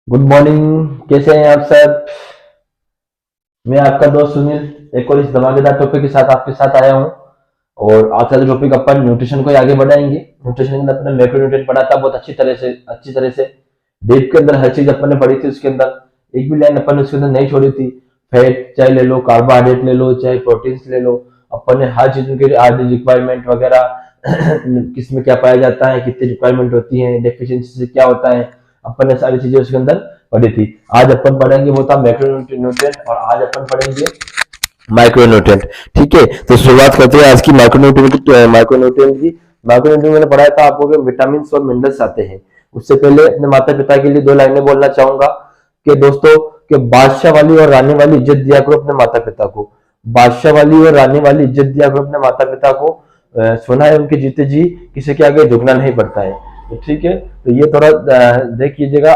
Good morning. कैसे हैं आप सब। मैं आपका दोस्त सुनील एक और इस धमाकेदार टॉपिक के साथ आपके साथ आया हूं। और आज का जो टॉपिक अपन न्यूट्रिशन को ही आगे बढ़ाएंगे। न्यूट्रिशन के अंदर अपने मैक्रोन्यूट्रिएंट पढ़ा था बहुत अच्छी तरह से डीप के अंदर हर चीज अपन ने पढ़ी थी। उसके अंदर एक भी लाइन अपन ने उसके अंदर नहीं छोड़ी थी। फैट चाहे ले लो, कार्बोहाइड्रेट ले लो, चाहे प्रोटीन्स ले लो, अपन ने हर चीज के रिक्वायरमेंट वगैरह किस में क्या पाया जाता है, कितनी रिक्वायरमेंट होती है, डेफिशिएंसी से क्या होता है, अपन ने सारी चीजें उसके अंदर पढ़ी थी। आज अपन पढ़ेंगे वो था मैक्रोन्यूट्रिएंट और आज अपन पढ़ेंगे माइक्रोन्यूट्रिएंट। ठीक है, तो शुरुआत करते हैं आज की माइक्रोन्यूट्रिएंट की। माइक्रोन्यूट्रिएंट मैंने पढ़ाया था आपको कि विटामिन और मिनरल्स आते हैं। उससे पहले अपने माता पिता के लिए दो लाइनें बोलना चाहूंगा कि दोस्तों कि बादशाह वाली और रानी वाली इज्जत दिया करो अपने माता पिता को। बादशाह वाली और रानी वाली इज्जत दिया करो अपने माता पिता को। सुना है उनके जीते जी किसी के आगे झुकना नहीं पड़ता है। तो ठीक है, तो ये थोड़ा देख लीजिएगा।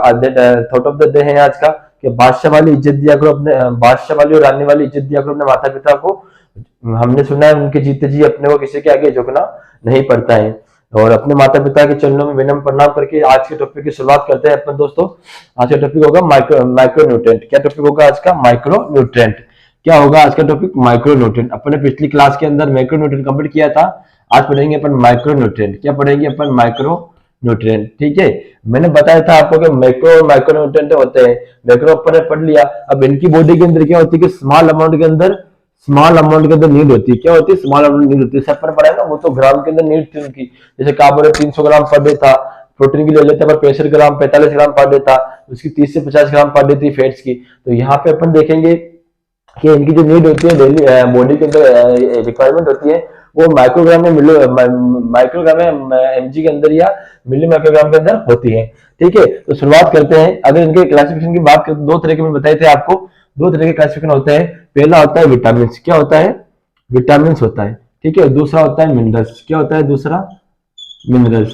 थॉट ऑफ द डे है आज का कि बादशाह वाली इज्जत दिया करो अपने बादशाह वाली और रानी वाली इज्जत दिया करो अपने माता पिता को। हमने सुना है उनके जीते जी अपने को किसी के आगे झुकना नहीं पड़ता है। और अपने माता पिता के चरणों में विनम्र प्रणाम करके आज के टॉपिक की शुरुआत करते हैं अपन दोस्तों। आज का टॉपिक होगा माइक्रोन्यूट्रिएंट। क्या टॉपिक होगा आज का? माइक्रोन्यूट्रिएंट। क्या होगा आज का टॉपिक? माइक्रोन्यूट्रिएंट। अपन ने पिछली क्लास के अंदर मैक्रोन्यूट्रिएंट कंप्लीट किया था। आज पढ़ेंगे अपन माइक्रोन्यूट्रिएंट। क्या पढ़ेंगे अपन? माइक्रोन्यूट्रिएंट। ठीक है, मैंने बताया था आपको कि मैक्रो और माइक्रोन्यूट्रिएंट होते हैं। मैक्रो अपन ने पढ़ लिया। अब इनकी बॉडी के अंदर क्या होती है कि स्मॉल अमाउंट के अंदर नीड होती है। क्या होती है? स्मॉल अमाउंट नीड होती है। सब पर पढ़ा है ना, वो तो ग्राम के अंदर नीड थी उनकी। जैसे कार्बोहाइड्रेट 300 ग्राम पर डे था, प्रोटीन की ले लेते पर 65 ग्राम 45 ग्राम पर डे था, उसकी 30 से 50 ग्राम पर डे थी फैट्स की। तो यहाँ पे अपन देखेंगे कि इनकी जो नीड होती है डेली बॉडी के अंदर रिक्वायरमेंट होती है वो माइक्रोग्राम में माइक्रोग्राम में एमजी के अंदर या मिली माइक्रोग्राम के अंदर होती है। ठीक है, तो शुरुआत करते हैं। अगर इनके क्लासिफिकेशन की बात करें तो दो तरह के मैं बताए थे आपको। दो तरह के क्लासिफिकेशन होते हैं। पहला होता है विटामिन। क्या होता है? विटामिन होता है। ठीक है, दूसरा होता है मिनरल्स। क्या होता है दूसरा? मिनरल्स।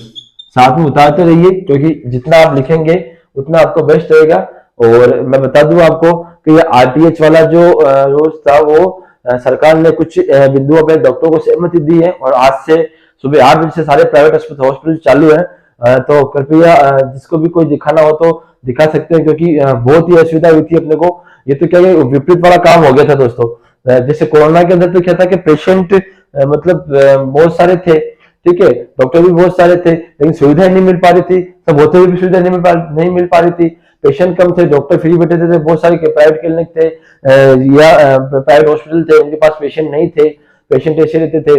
साथ में बताते रहिए क्योंकि जितना आप लिखेंगे उतना आपको बेस्ट रहेगा। और मैं बता दूं आपको कि ये आरटीएच वाला जो रोज था वो सरकार ने कुछ बिंदुओं पर डॉक्टरों को सहमति दी है और आज से सुबह 8 बजे से सारे प्राइवेट हॉस्पिटल चालू है। तो कृपया जिसको भी कोई दिखाना हो तो दिखा सकते हैं क्योंकि बहुत ही असुविधा हुई थी अपने को। ये तो क्या विपरीत वाला काम हो गया था दोस्तों। जैसे कोरोना के अंदर तो क्या था कि पेशेंट मतलब बहुत सारे थे। ठीक है, डॉक्टर भी बहुत सारे थे लेकिन सुविधाएं नहीं मिल पा रही थी। सब होते हुए भी सुविधा नहीं मिल पा रही थी। पेशेंट कम थे, डॉक्टर फ्री बैठे थे। बहुत सारे प्राइवेट क्लिनिक थे या प्राइवेट हॉस्पिटल थे, उनके पास पेशेंट नहीं थे, पेशेंट ऐसे रहते थे।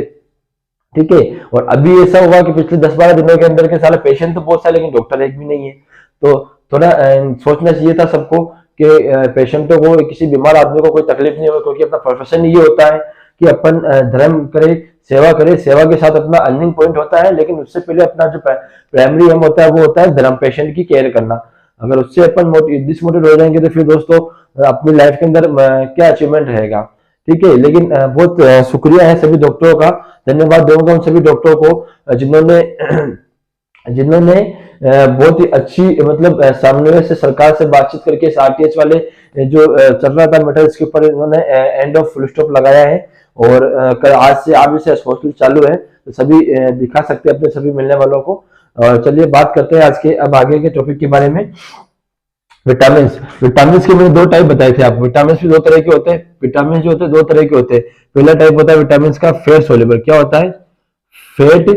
ठीक है, और अभी ऐसा हुआ कि पिछले 10-12 दिनों के अंदर के साले पेशेंट तो बहुत सारे लेकिन डॉक्टर एक भी नहीं है। तो थोड़ा सोचना चाहिए था सबको कि पेशेंटों को, किसी बीमार आदमी को कोई तकलीफ नहीं हो क्योंकि अपना प्रोफेशन ये होता है कि अपन धर्म करे, सेवा करे। सेवा के साथ अपना अर्निंग पॉइंट होता है लेकिन उससे पहले अपना जो प्राइमरी एम होता है वो होता है धर्म, पेशेंट की केयर करना। अगर उससे अपन डिसमोटिवेट हो जाएंगे तो फिर दोस्तों अपनी लाइफ के अंदर क्या अचीवमेंट रहेगा। ठीक है, लेकिन बहुत शुक्रिया है सभी डॉक्टरों का। धन्यवाद दूंगा उन सभी डॉक्टरों को जिन्होंने जिन्होंने बहुत ही अच्छी मतलब सामने से सरकार से बातचीत करके इस आरटीएच वाले जो चल रहा था मैटर इसके ऊपर इन्होंने एंड ऑफ फुल स्टॉप लगाया है। और आज से आप से हॉस्पिटल चालू है तो सभी दिखा सकते हैं अपने सभी मिलने वालों को। और चलिए बात करते हैं आज के अब आगे के टॉपिक के बारे में। विटामिन। विटामिन के मैंने दो टाइप बताए थे आपको। विटामिन भी दो तरह के होते हैं। विटामिन जो होते हैं दो तरह के होते हैं। पहला टाइप होता है विटामिन का फैट सोल्यूबल। क्या होता है? Fat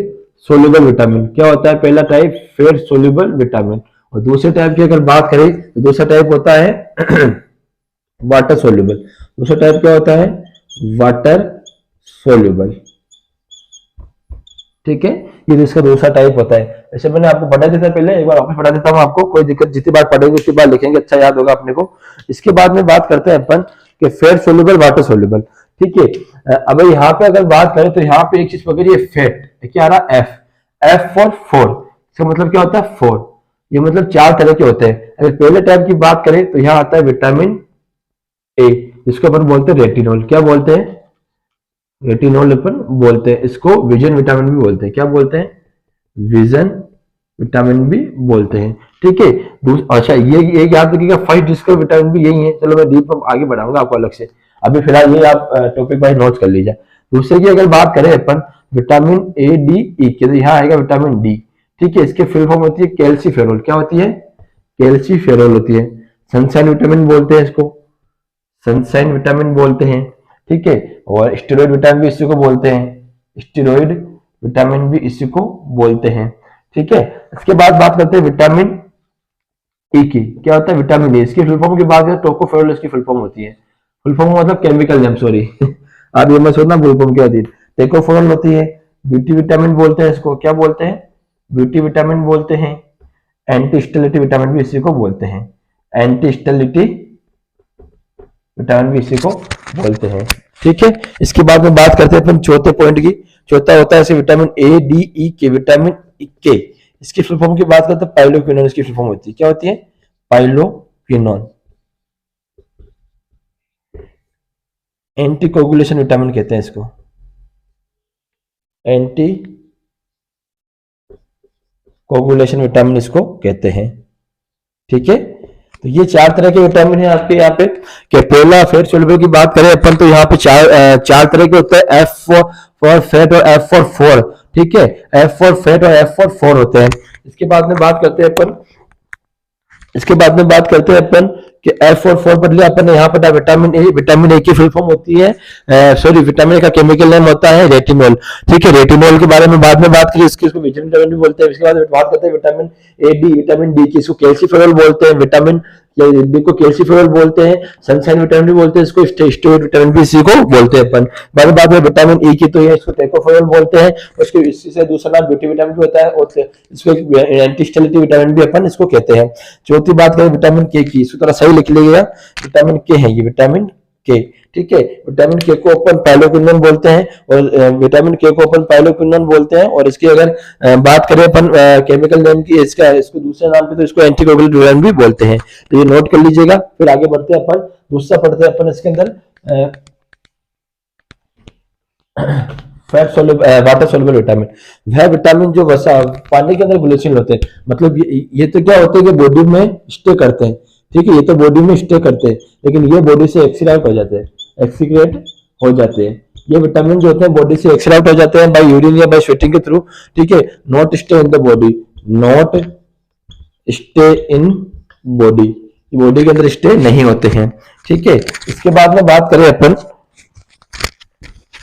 soluble vitamin. क्या होता है पहला टाइप? Fat soluble vitamin. और दूसरे टाइप की अगर बात करें तो दूसरा टाइप होता है वाटर सोल्यूबल। दूसरा टाइप क्या होता है? Water soluble. ठीक है, ये इसका दूसरा टाइप होता है। ऐसे मैंने आपको पढ़ा देता पहले, एक बार वापस पढ़ा देता हूँ आपको, कोई दिक्कत, जितनी बार पढ़ेंगे उसकी बार लिखेंगे, अच्छा याद होगा अपने को। इसके बाद में बात करते हैं अपन कि फैट सोल्यूबल वाटर सोल्यूबल। ठीक है, अब यहाँ पे अगर बात करें तो यहाँ पे एक चीज पकड़िए, फैट क्या आ रहा? एफ। F for 4। इसका मतलब क्या होता है? 4। ये मतलब 4 तरह के होते हैं। अगर पहले टाइप की बात करें तो यहाँ आता है विटामिन ए, जिसको अपन बोलते हैं रेटिनॉल। क्या बोलते हैं? रेटिनॉल अपन बोलते हैं। इसको विजन विटामिन भी बोलते हैं। क्या बोलते हैं? विजन विटामिन भी बोलते हैं। ठीक है, अच्छा ये याद रखिएगा, फर्स्ट डिस्कवर विटामिन भी यही है। चलो मैं डीप आगे बढ़ाऊंगा आपको अलग से, अभी फिलहाल ये आप टॉपिक वाइज नोट कर लीजिए। दूसरे की अगर बात करें अपन विटामिन ए डी ई के, तो यहाँ आएगा विटामिन डी। ठीक है, इसके फुल फॉर्म होती है कैल्सीफेरोल। क्या होती है? कैल्सीफेरॉल होती है। सनशाइन विटामिन बोलते हैं इसको, सनशाइन विटामिन बोलते हैं, ठीक है। और स्टेरॉइड विटामिन भी इसी को बोलते हैं, स्टेरॉइड विटामिन भी इसी को बोलते हैं, ठीक है। इसके बाद बात करते हैं विटामिन ई की। क्या होता है विटामिन ए? इसकी फुल फॉर्म की बात करें टोकोफेरोल इसकी फुल फॉर्म होती है। फुल फॉर्म मतलब केमिकल नेम, सॉरी आप ये मत सोचना फुल फॉर्म क्या होती है। टोकोफेरोल होती है, ब्यूटी विटामिन बोलते हैं इसको। क्या बोलते हैं? ब्यूटी विटामिन बोलते हैं। एंटी स्टेरिलिटी विटामिन भी इसी को बोलते हैं, एंटी स्टेरिलिटी विटामिन भी इसी को बोलते हैं, ठीक है। इसके बाद में बात करते हैं अपन चौथे पॉइंट की। चौथा होता है ऐसे विटामिन ए डी ई के, विटामिन के। इसकी फुल फॉर्म की बात करते हैं पाइलोक्विनोन, इसकी फुल फॉर्म होती है। क्या होती है? पाइलोक्विनोन। एंटी कोगुलेशन विटामिन कहते हैं इसको, एंटी कोगुलेशन विटामिन इसको कहते हैं, ठीक है। तो ये चार तरह के विटामिन है आपके यहाँ पे। कि पहला फैट सोल्यूबल की बात करें अपन तो यहाँ पे चार तरह के होते हैं, एफ फॉर फैट और एफ फॉर फोर, ठीक है। एफ फॉर फैट और एफ फॉर फोर होते हैं। इसके बाद में बात करते हैं अपन कि एफ और फोर बदले अपन यहाँ पर विटामिन ए। विटामिन ए की फुल फॉर्म होती है, सॉरी विटामिन ए का केमिकल नेम होता है रेटिनॉल, ठीक है। रेटिनॉल के बारे में बाद में बात करिए, इसको विटामिन भी बोलते हैं। इसके बाद बात करते हैं vitamin A D, vitamin D की, इसको कैल्सीफेरॉल बोलते हैं, विटामिन डी को कैल्सीफेरॉल बोलते हैं, सनशाइन विटामिन भी बोलते हैं इसको, स्टेरॉइड विटामिन भी इसी को बोलते हैं अपन। बाद में बात करें विटामिन ई की तो ये इसको टोकोफेरोल बोलते हैं। उसके इसी से दूसरा नाम ब्यूटी विटामिन भी होता है और इसको एंटी स्टेरिलिटी विटामिन भी अपन इसको कहते हैं। चौथी बात करें विटामिन के की, इसको थोड़ा सही लिख लीजिएगा, विटामिन के है ये, विटामिन के, ठीक है। विटामिन के को अपन पाइलोक्विनोन बोलते हैं और विटामिन के को अपन पाइलोक्विनोन बोलते हैं। और इसकी अगर बात करें अपन केमिकल नेम की, इसको दूसरे नाम पे तो इसको एंटीकोगुलेंट विटामिन भी बोलते हैं। तो ये नोट कर लीजिएगा। फिर आगे बढ़ते हैं अपन, दूसरा पढ़ते हैं अपन इसके अंदर fat soluble, water soluble vitamin. वह विटामिन जो वसा पानी के अंदर घुलनशील होते हैं, मतलब ये तो क्या होते हैं कि बॉडी में स्टे करते हैं, ठीक है। ये तो बॉडी में स्टे करते हैं, लेकिन ये बॉडी से एक्सीक्रेट हो जाते हैं, एक्सीक्रेट हो जाते हैं। ये विटामिन जो होते हैं बॉडी से एक्सीक्रेट हो जाते हैं बाय यूरिन या बाय स्वेटिंग के थ्रू, ठीक है। Not stay in the body, not stay in body, body के अंदर स्टे नहीं होते हैं, ठीक है। इसके बाद में बात करें अपन,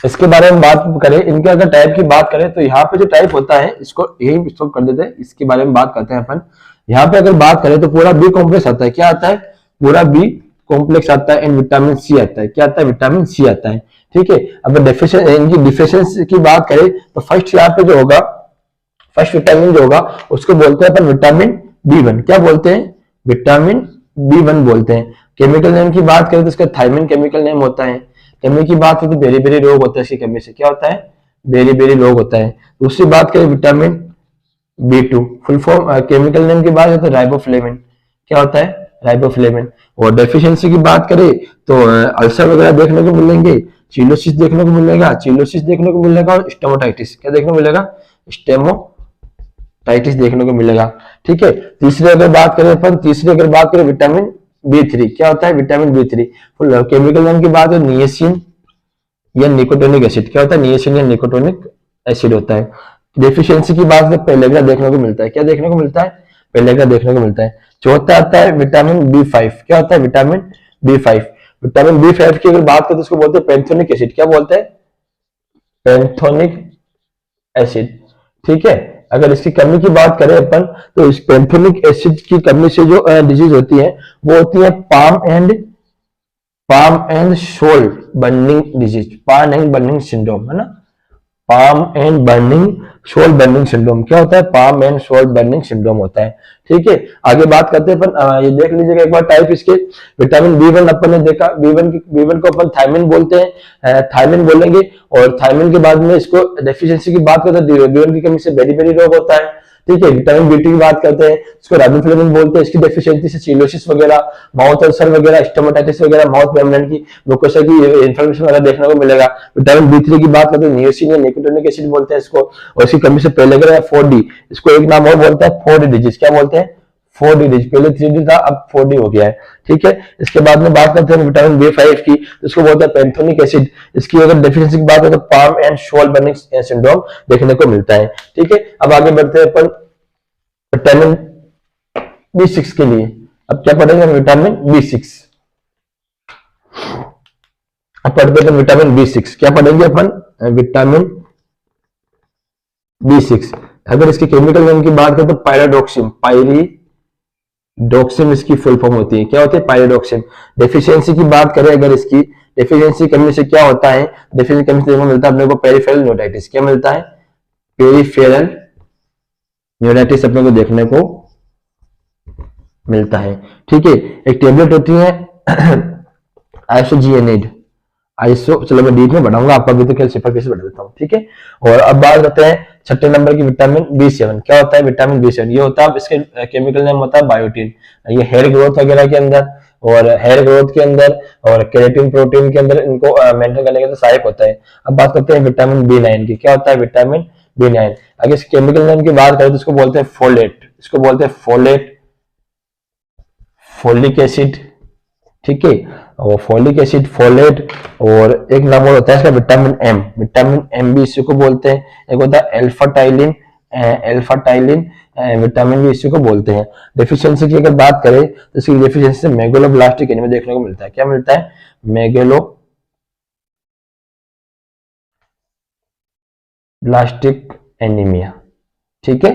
इसके बारे में बात करें, इनके अगर टाइप की बात करें तो यहाँ पे जो टाइप होता है इसको यही स्टॉप कर देते हैं। इसके बारे में बात करते हैं अपन। यहाँ पे अगर बात करें तो पूरा बी कॉम्प्लेक्स आता है। क्या आता है? पूरा बी कॉम्प्लेक्स आता है एंड विटामिन सी आता है। क्या आता है? विटामिन सी आता है, ठीक है। अब इनकी डिफिशियंसी की बात करें तो फर्स्ट यहाँ पे जो होगा, फर्स्ट विटामिन जो होगा उसको बोलते हैं अपन विटामिन बी1। क्या बोलते हैं? विटामिन बी1 बोलते हैं। केमिकल नेम की बात करें तो इसका थायमिन केमिकल नेम होता है। कमी की बात करें तो बेरी रोग होता है, इसकी कमी से क्या होता है? बेरी रोग होता है। दूसरी बात करें vitamin बी2, full form chemical name की बात करें तो राइबोफ्लेविन। क्या होता है? राइबोफ्लेविन। और डेफिशिएंसी की बात करें तो अल्सर वगैरह देखने को मिलेंगे, चिलोसिस देखने को मिलेगा, चिलोसिस देखने को मिलेगा और स्टेमोटाइटिस, क्या देखने को मिलेगा? स्टेमोटाइटिस देखने को मिलेगा, ठीक है। तीसरी अगर बात करें विटामिन बी3, क्या होता है? Vitamin B3. Full chemical name की बात है निएसिन या निकोटोनिक एसिड। क्या होता है? निएसिन या निकोटोनिक एसिड होता है। डेफिशिएंसी की बात में पेलेग्रा देखने को मिलता है। क्या देखने को मिलता है? पेलेग्रा देखने को मिलता है। चौथा आता है विटामिन बी5। क्या होता है? Vitamin B5. विटामिन बी5 की अगर बात करें तो उसको बोलते हैं पैंथोनिक एसिड। क्या बोलते हैं? पैंथोनिक एसिड, ठीक है। अगर इसकी कमी की बात करें अपन तो इस पैंथोनिक एसिड की कमी से जो डिजीज होती है वो होती है palm and sole burning disease, palm and burning syndrome, है ना। Palm and burning sole burning syndrome. क्या होता है? Palm and sole burning syndrome होता है, ठीक है। आगे बात करते हैं अपन, ये देख लीजिएगा एक बार टाइप इसके। विटामिन बी1 अपन ने देखा, बी1 को अपन थायमिन बोलते हैं, थायमिन बोलेंगे। और थायमिन के बाद में इसको डेफिशिएंसी की बात करते हैं, बी1 की कमी से बेरी रोग होता है, ठीक है। विटामिन बी2 की बात करते हैं, इसको राइबोफ्लेविन बोलते हैं। इसकी डेफिशिएंसी से चिलोसिस वगैरह, माउथ अल्सर वगैरह, स्टोमाटाइटिस वगैरह, माउथ मेम्ब्रेन की म्यूकोसा की इन्फ्लेमेशन वगैरह देखने को मिलेगा। विटामिन बी3 की बात करते हैं नियोसिन या निकोटोनिक एसिड बोलते हैं इसको। और इसकी कमी से पेलेग्रा या 4D, इसको एक नाम और बोलता है 4D डिजीज। क्या बोलते हैं? 4D disease. पहले 3D था, अब 4D हो गया है, ठीक है। इसके बाद में बात करते हैं विटामिन बी5 की, इसको बोलते हैं पैंथोनिक एसिड। इसकी अगर डेफिशिएंसी की बात करें तो palm and sole burning syndrome देखने को मिलता है, ठीक है। अब आगे बढ़ते हैं अपन विटामिन B6 के लिए। अब क्या पढ़ेंगे विटामिन B6। अब पढ़ते हैं विटामिन B6। क्या पढ़ेंगे अपन? Vitamin B6। अगर इसके केमिकल नेम की बात करें तो पायराडॉक्सिन, पायरीडॉक्सिन इसकी फुल फॉर्म होती है। क्या होती है? पायराडॉक्सिन। डेफिशिएंसी की बात करें अगर इसकी, डेफिशिएंसी कमी से क्या होता है? डेफिशिएंसी कमी से मिलता है अपने को पेरिफेरल न्यूराइटिस। क्या मिलता है? पेरिफेरल न्यूराइटिस अपने को देखने को मिलता है। ठीक है, एक टेबलेट होती है आइसोजिएनाइड, चलो मैं डीप में बढ़ाऊंगा, आपका भी तो खेल सिफर कैसे बढ़ा देता हूँ। ठीक है, और अब बात करते हैं छठे नंबर की विटामिन B7। क्या होता है विटामिन B7? ये होता है, इसके केमिकल नेम होता है बायोटिन। ये हेयर ग्रोथ वगैरह के अंदर और हेयर ग्रोथ के अंदर और केराटिन प्रोटीन के अंदर इनको मेंटेन करने के अंदर सहायक होता है। अब बात करते हैं विटामिन B9 की। क्या होता है विटामिन B9? अगर इस केमिकल नेम की बात करें तो इसको बोलते हैं फोलेट। इसको बोलते हैं फोलेट, फोलिक एसिड। ठीक है, और फोलिक एसिड, फोलेट, और एक नाम और होता है इसका विटामिन एम। विटामिन एम भी इसी को बोलते हैं। एक होता है अल्फा टाइलिन, विटामिन भी इसी को बोलते हैं। डेफिशिएंसी की अगर बात करें तो इसकी डेफिशिएंसी से मेगालोब्लास्टिक एनीमिया देखने को मिलता है। क्या मिलता है? Megaloblastic anaemia. ठीक है,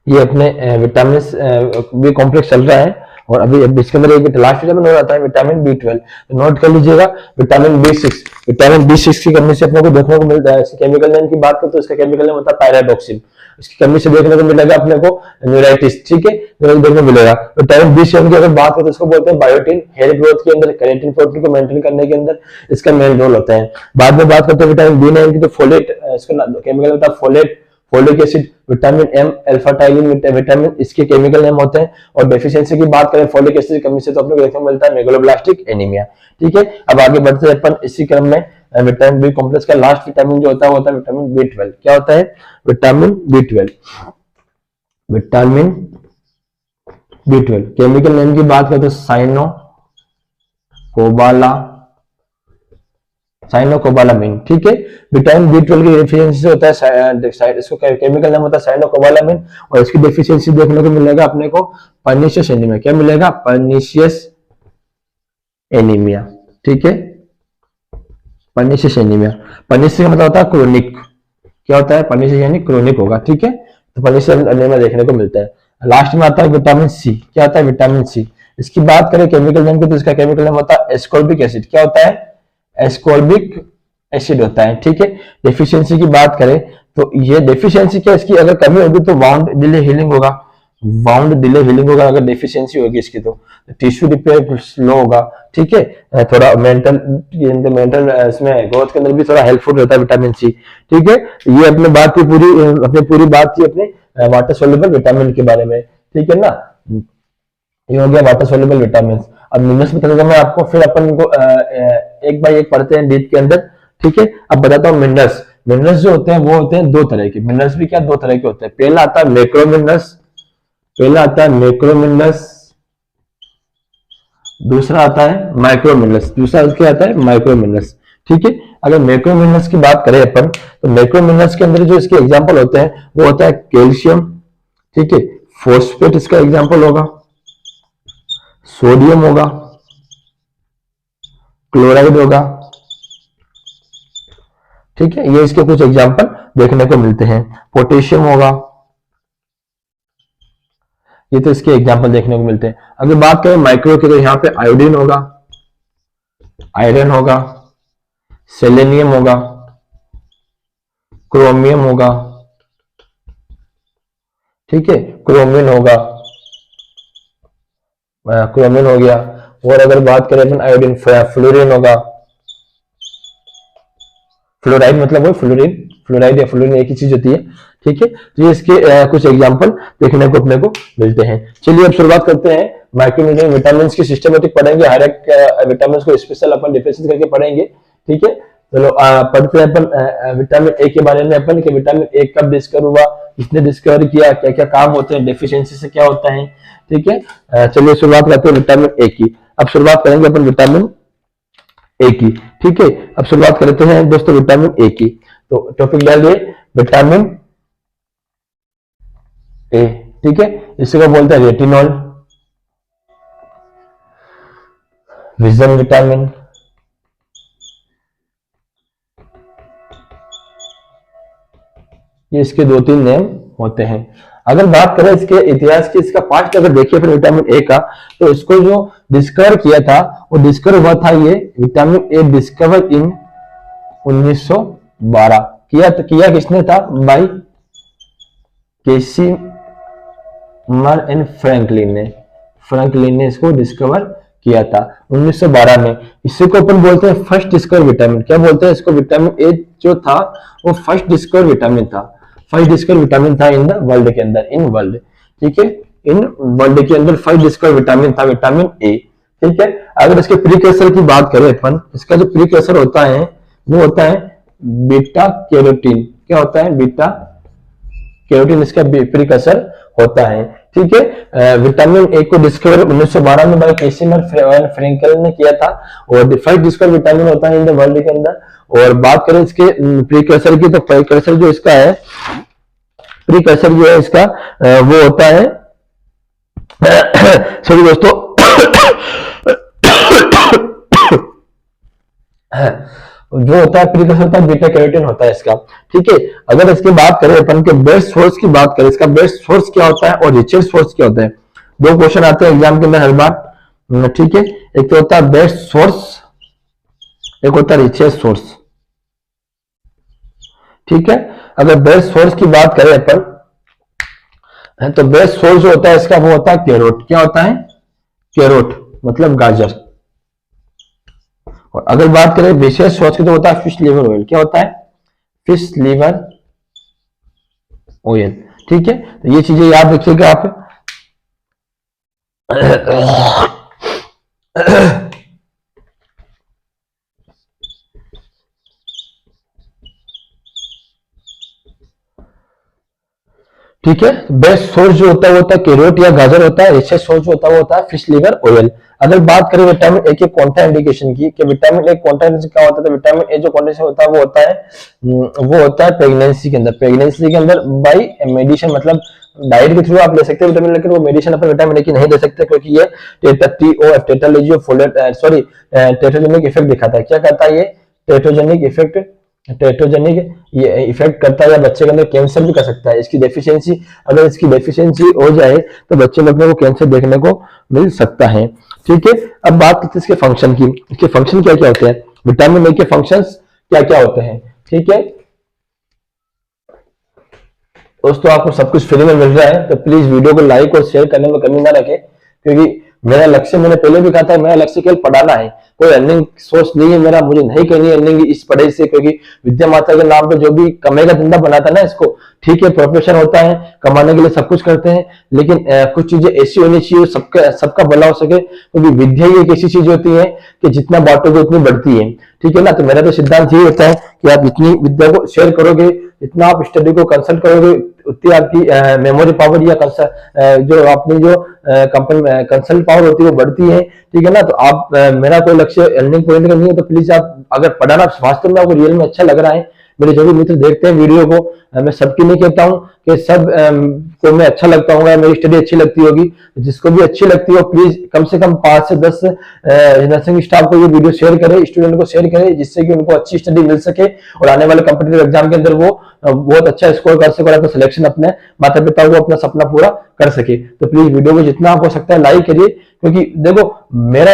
ये अपने विटामिन बी कॉम्प्लेक्स चल रहा है, और अभी इसके अंदर एक लास्ट विटामिन हो जाता है विटामिन B12। तो नोट कर लीजिएगा विटामिन B6। विटामिन B6 की कमी से अपने को देखने को मिलता है। इसके केमिकल नेम की बात करें तो इसका केमिकल नेम होता है पायराडॉक्सिन। इसकी कमी से देखने को मिलेगा अपने को न्यूराइटिस। ठीक है, देखने को मिलेगा। विटामिन B7 की अगर बात करें तो इसको बोलते हैं बायोटिन। हेयर ग्रोथ के अंदर, केराटिन प्रोटीन को मेंटेन करने के अंदर इसका मेन रोल होता है। बाद में बात करते हैं विटामिन B9 की, तो फोलेट, इसका केमिकल होता है folate, folic acid, vitamin M, alpha टाइलिन विटामिन इसके केमिकल नेम होते हैं। और डेफिशिएंसी की बात करें फोलिक एसिड की कमी से तो अपने को देखने को मिलता है मेगालोब्लास्टिक एनीमिया। ठीक है, अब आगे बढ़ते हैं अपन इसी क्रम में। विटामिन बी कॉम्प्लेक्स का लास्ट विटामिन जो होता है वो होता है विटामिन B12। क्या होता है? Vitamin B12। Vitamin B12 chemical name की बात करें तो साइनोकोबालामिन। ठीक है, विटामिन B12 की डेफिशिएंसी से होता है इसको केमिकल नेम होता है साइनोकोबालामिन, और इसकी डेफिशिएंसी देखने को मिलेगा अपने को पर्निशियस एनीमिया। क्या मिलेगा? Pernicious anaemia. ठीक है, पर्निशियस एनीमिया। पर्निशियस का मतलब होता है क्रोनिक। क्या होता है? पर्निशियस यानी क्रोनिक होगा। ठीक है, तो पर्निशियस एनीमिया देखने को मिलता है। लास्ट में आता है विटामिन सी। क्या होता है? Vitamin C. इसकी बात करें केमिकल नेम की तो इसका केमिकल नेम होता है एस्कॉर्बिक एसिड। क्या होता है? एस्कॉर्बिक एसिड होता है। ठीक है, डेफिशिएंसी की बात करें तो ये डेफिशिएंसी क्या, इसकी अगर कमी होगी तो वाउंड डिले हीलिंग होगा। वाउंड डिले हीलिंग होगा अगर डेफिशिएंसी होगी इसकी, तो टिश्यू रिपेयर स्लो होगा। ठीक है, थोड़ा मेंटल इसमें ग्रोथ के अंदर भी थोड़ा हेल्पफुल रहता है विटामिन सी। ठीक है, ये अपने बात की पूरी बात थी अपने वाटर सोल्यूबल विटामिन के बारे में। ठीक है ना, ये हो गया वाटर सोल्यूबल विटामिन। अब मिनरल्स बता देता मैं आपको, फिर अपन को एक बाय एक पढ़ते हैं डीप के अंदर। ठीक है, अब बताता हूँ मिनरल्स। मिनरल्स जो होते हैं वो होते हैं दो तरह के। मिनरल्स भी क्या दो तरह के होते हैं। पहला आता है मैक्रो मिनरल्स, दूसरा आता है माइक्रो मिनरल्स। दूसरा क्या आता है? Micro minerals. ठीक है, अगर मैक्रो मिनरल्स की बात करें अपन तो मैक्रो मिनरल्स के अंदर जो इसके एग्जांपल होते हैं वो होता है कैल्शियम। ठीक है, फॉस्फेट इसका एग्जांपल होगा, सोडियम होगा, क्लोराइड होगा। ठीक है, ये इसके कुछ एग्जांपल देखने को मिलते हैं। पोटेशियम होगा, ये तो इसके एग्जांपल देखने को मिलते हैं। अगर बात करें माइक्रो की तो यहाँ पे आयोडीन होगा, आयरन होगा, सेलेनियम होगा, क्रोमियम होगा। ठीक है, क्रोमिन होगा, क्रोमिन हो गया। और अगर बात करें अपन आयोडीन, फ्लोरीन होगा। फ्लोराइड मतलब वो फ्लोराइड या फ्लोरीन एक ही चीज होती है। ठीक है, तो ये इसके कुछ एग्जांपल देखने को अपने को मिलते हैं। चलिए अब शुरुआत करते हैं। माइक्रोन्यूट्रिएंट विटामिन की सिस्टमेटिक पढ़ेंगे, हर एक विटामिन को स्पेशल अपन डिफरेंशिएट करके पढ़ेंगे। ठीक है, चलो पढ़ते हैं अपन विटामिन ए के बारे में अपन, कि विटामिन ए कब डिस्कवर हुआ, किसने डिस्कवर किया, क्या क्या काम होते हैं, डेफिशिएंसी से क्या होता है। ठीक है, चलिए शुरुआत करते हैं विटामिन ए की। अब शुरुआत करेंगे अपन विटामिन ए की। ठीक है, अब शुरुआत करते हैं दोस्तों विटामिन ए की। तो टॉपिक डालिए विटामिन ए। ठीक है, इसी को बोलते हैं रेटिनॉल। विजन विटामिन, ये इसके 2-3 नेम होते हैं। अगर बात करें इसके इतिहास की, इसका पास्ट अगर देखिए फिर विटामिन ए का, तो इसको जो डिस्कवर किया था वो डिस्कवर हुआ था, ये विटामिन ए डिस्कवर इन 1912 किया किसने था? बाय केसीमर एंड फ्रैंकलिन ने इसको डिस्कवर किया था 1912 में। इसी को अपन बोलते हैं फर्स्ट डिस्कवर विटामिन। क्या बोलते हैं इसको? विटामिन ए जो था वो फर्स्ट डिस्कवर विटामिन था, फर्स्ट डिस्कवर विटामिन था इन द वर्ल्ड के अंदर, इन वर्ल्ड, ठीक है, इन वर्ल्ड के अंदर फर्स्ट डिस्कवर विटामिन था विटामिन ए, ठीक है। अगर इसके प्रीकर्सर की बात करें अपन, इसका जो प्रीकर्सर होता है वो होता है बीटा कैरोटीन। क्या होता है? बीटा कैरोटीन इसका प्रीकर्सर होता है, ठीक है। विटामिन ए को डिस्कवर 1912 में बाय केसीमर फ्रैंकल ने किया था, और फर्स्ट डिस्कवर विटामिन होता है इन द वर्ल्ड के अंदर। और बात करें इसके प्रीकर्सर की, तो प्रीकर्सर जो इसका है, प्रीकर्सर जो है इसका वो होता है सॉरी दोस्तों जो होता है प्रीकर्सर होता है बीटा कैरोटीन होता है इसका, ठीक है। अगर इसकी बात करें अपन के बेस्ट सोर्स की बात करें, इसका बेस्ट सोर्स क्या होता है और रिचेस्ट सोर्स क्या होता है? 2 क्वेश्चन आते हैं एग्जाम के अंदर हर बार, ठीक है। एक तो होता है बेस्ट सोर्स, एक होता है रिचेस्ट सोर्स, ठीक है। अगर बेस्ट सोर्स की बात करें अपन, तो बेस्ट सोर्स जो होता है इसका वो होता है कैरोट। क्या होता है? कैरोट मतलब गाजर। और अगर बात करें विशेष सोर्स की, तो होता है फिश लीवर ऑयल। क्या होता है? फिश लीवर ऑयल, ठीक है। तो ये चीजें याद रखिएगा आप। ठीक है। बेस्ट सोर्स जो होता है वो होता है कैरोट या गाजर होता है, रिचेस्ट सोर्स जो होता है वो होता है फिश लीवर ऑयल। अगर बात करें विटामिन ए के कॉन्ट्रा इंडिकेशन की, कि विटामिन ए कॉन्ट्रा इंडिकेशन क्या होता है, तो विटामिन ए जो कॉन्ट्रा होता है वो होता है प्रेगनेंसी के अंदर, प्रेगनेंसी के अंदर बाय मेडिसिन, मतलब डाइट के थ्रू आप ले सकते हैं विटामिन, लेकिन वो मेडिसिन अपन विटामिन ए की नहीं दे सकते, क्योंकि ये टेट्राजेनिक इफेक्ट दिखाता है। क्या करता है ये? टेट्रोजेनिक ये इफेक्ट करता है, या बच्चे के अंदर कैंसर भी कर सकता है। इसकी डेफिशिएंसी, अगर इसकी डेफिशिएंसी हो जाए तो बच्चे लोग में वो कैंसर देखने को मिल सकता है, ठीक है। अब बात करते हैं इसके फंक्शन की, इसके फंक्शन क्या क्या होते हैं, विटामिन ए के फंक्शंस क्या क्या होते हैं, ठीक है। दोस्तों आपको सब कुछ फ्री में मिल रहा है, तो प्लीज वीडियो को लाइक और शेयर करने में कमी ना रखें, क्योंकि मेरा लक्ष्य, मैंने पहले भी कहा था, मेरा लक्ष्य केवल पढ़ाना है, कोई अर्निंग सोर्स नहीं है मेरा, मुझे नहीं करनी अर्निंग इस पढ़ाई से, क्योंकि विद्या माता के नाम पे जो भी कमेगा धंधा बनाता है ना इसको, ठीक है, प्रोफेशन होता है, कमाने के लिए सब कुछ करते हैं, लेकिन कुछ चीजें ऐसी होनी चाहिए सबका भला हो सके, क्योंकि विद्या ही एक ऐसी चीज होती है कि जितना बांटोगे उतनी बढ़ती है, ठीक है ना। तो मेरा तो सिद्धांत यही होता है कि आप जितनी विद्या को शेयर करोगे, जितना आप स्टडी को कंसल्ट करोगे, उतनी आपकी मेमोरी पावर या जो अपनी जो कंसल्ट पावर होती है वो बढ़ती है, ठीक है ना। तो आप मेरा कोई लक्ष्य अर्निंग पॉइंट का नहीं है, तो प्लीज आप अगर पढ़ाना वास्तव में आपको रियल में अच्छा लग रहा है, मेरे जो भी मित्र देखते हैं वीडियो को, मैं सबकी नहीं कहता हूँ कि सब को मैं अच्छा लगता हूँ, मेरी स्टडी अच्छी लगती होगी, जिसको भी अच्छी लगती हो प्लीज कम से कम 5 से 10 नर्सिंग स्टाफ को ये वीडियो शेयर करें, स्टूडेंट को शेयर करें, जिससे कि उनको अच्छी स्टडी मिल सके और आने वाले कॉम्पिटिटिव एग्जाम के अंदर वो बहुत अच्छा स्कोर कर सके और अपना सिलेक्शन अपने माता पिता को अपना सपना पूरा कर सके। तो प्लीज वीडियो को जितना हो सकता है लाइक करिए, क्योंकि देखो मेरा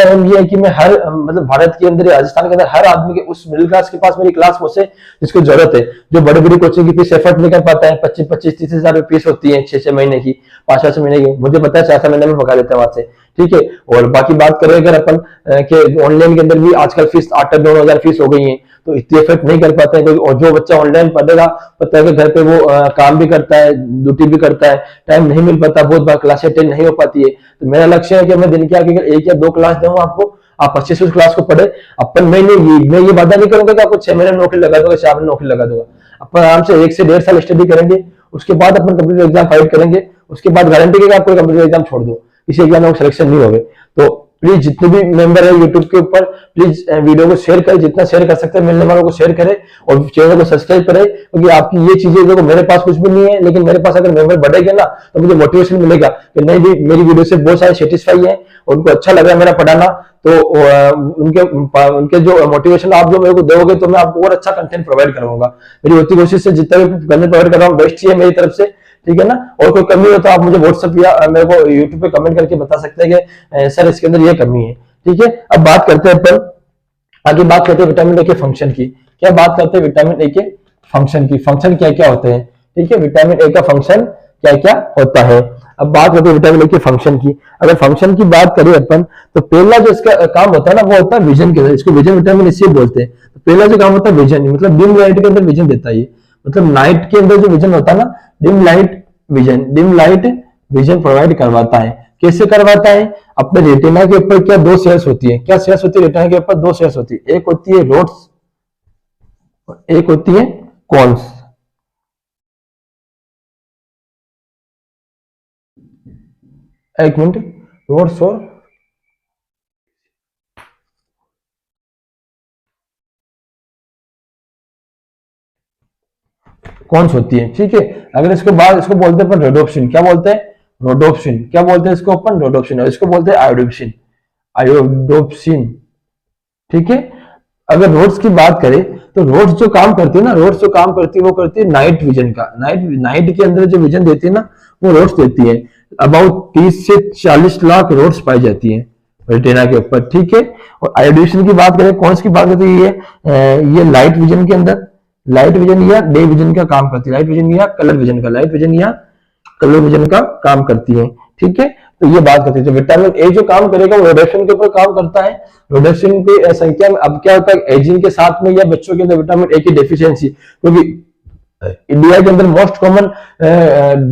एम ये है कि मैं हर मतलब भारत के अंदर, राजस्थान के अंदर हर आदमी के, उस मिडिल क्लास के पास मेरी क्लास पहुंचे जिसको जरूरत है, जो बड़ी बड़ी कोचिंग की फीस एफर्ट नहीं कर पाता है, 25-30 हजार फीस होती है 6 महीने की, 5 महीने की, मुझे पता है 4 महीने में पका लेते हैं वहां से, ठीक है। और बाकी बात करें अगर अपन के ऑनलाइन के अंदर भी आजकल फीस 8-9 हजार फीस हो गई है, तो इतनी एफर्ट नहीं कर पाते हैं, क्योंकि और जो बच्चा ऑनलाइन पढ़ेगा पता है कि घर पे वो काम भी करता है, ड्यूटी भी करता है, टाइम नहीं मिल पाता, बहुत बार क्लास अटेंड नहीं हो पाती है। तो मेरा लक्ष्य है कि मैं दिन के आगे 1 या 2 क्लास दूंगा आपको, आप 25 क्लास को पढ़े। अपन मैं ये वादा नहीं करूंगा कि आपको 6 महीने नौकरी लगा दूंगा, 4 महीने नौकरी लगा दूंगा, अपन आराम से 1 से 1.5 साल स्टडी करेंगे, उसके बाद अपन कॉम्पिटिटिव एग्जाम फाइट करेंगे, उसके बाद गारंटी है कि आप कोई कॉम्पिटिटिव एग्जाम छोड़ दो, किसी एग्जाम में सिलेक्शन नहीं होगे। तो प्लीज जितने भी मेंबर है यूट्यूब के ऊपर, प्लीज वीडियो को शेयर करें, जितना शेयर कर सकते हैं मिलने वालों को शेयर करें, और चैनल को सब्सक्राइब करें, क्योंकि आपकी ये चीजें, देखो मेरे पास कुछ भी नहीं है, लेकिन मेरे पास अगर मेंबर बढ़ेगा ना तो मुझे मोटिवेशन मिलेगा कि नहीं भी मेरी वीडियो से बहुत सारे सेटिस्फाई है, उनको अच्छा लग रहा है मेरा पढ़ाना, तो उनके उनके जो मोटिवेशन आप जो मेरे को दोगे तो मैं आपको और अच्छा कंटेंट प्रोवाइड करूंगा। मेरी होती कोशिश से जितना भी कंटेंट प्रोवाइड कर रहा हूँ बेस्ट ही है मेरी तरफ से, ठीक है ना। और कोई कमी हो तो आप मुझे व्हाट्सएप या मेरे को यूट्यूब पे कमेंट करके बता सकते हैं कि सर इसके अंदर ये कमी है, ठीक है। अब बात करते हैं अपन, आगे बात करते हैं विटामिन ए के फंक्शन की। क्या बात करते हैं विटामिन ए के फंक्शन की, फंक्शन क्या क्या होते हैं, ठीक है। विटामिन ए का फंक्शन क्या क्या होता है। अब बात करते हैं विटामिन ए के फंक्शन की। अगर फंक्शन की बात करें अपन, तो पहला जो इसका काम होता है ना वो होता है विजन के अंदर, इसको विजन विटामिन इसलिए बोलते हैं। तो पहला जो काम होता है विजन, मतलब डिम लाइट के अंदर विजन देता है ये, मतलब नाइट के अंदर जो विजन होता है ना, डिम लाइट विजन प्रोवाइड करवाता है। कैसे करवाता है, अपने रेटिना के ऊपर क्या दो सेल्स होती है, क्या सेल्स होती है रेटिना के ऊपर, दो सेल्स होती है, एक होती है रोड्स, एक होती है कॉन्स। एक मिनट, रोड्स और कौन सी होती है, ठीक है। अगर इसके बाद इसको बोलते हैं अपन रोडोप्सिन, क्या बोलते हैं, रोडोप्सिन, क्या बोलते हैं इसको अपन, रोडोप्सिन, और इसको बोलते हैं आयोडोप्सिन, आयोडोप्सिन, ठीक है। अगर रोड्स की बात करें तो रोड्स जो काम करती है ना, रोड्स जो काम करती है वो करती है नाइट विजन का, नाइट के अंदर जो विजन देती है ना वो रोड्स देती है। अबाउट 30 से 40 लाख रोड्स पाई जाती है रेटिना के ऊपर, ठीक है। और आयोडोप्सिन की बात करें, कौन सी बात करती है, ये लाइट विजन के अंदर, लाइट विजन या डे विजन का काम करती है, लाइट विजन या कलर विजन का, लाइट विजन या कलर विजन का काम करती है, ठीक है। तो ये बात करती है। तो विटामिन ए जो काम करेगा वो रोडेशन के ऊपर काम करता है, रोडेशन की संख्या में। अब क्या होता है एजिंग के साथ में या बच्चों के अंदर विटामिन ए की डेफिशिएंसी, क्योंकि इंडिया के अंदर most common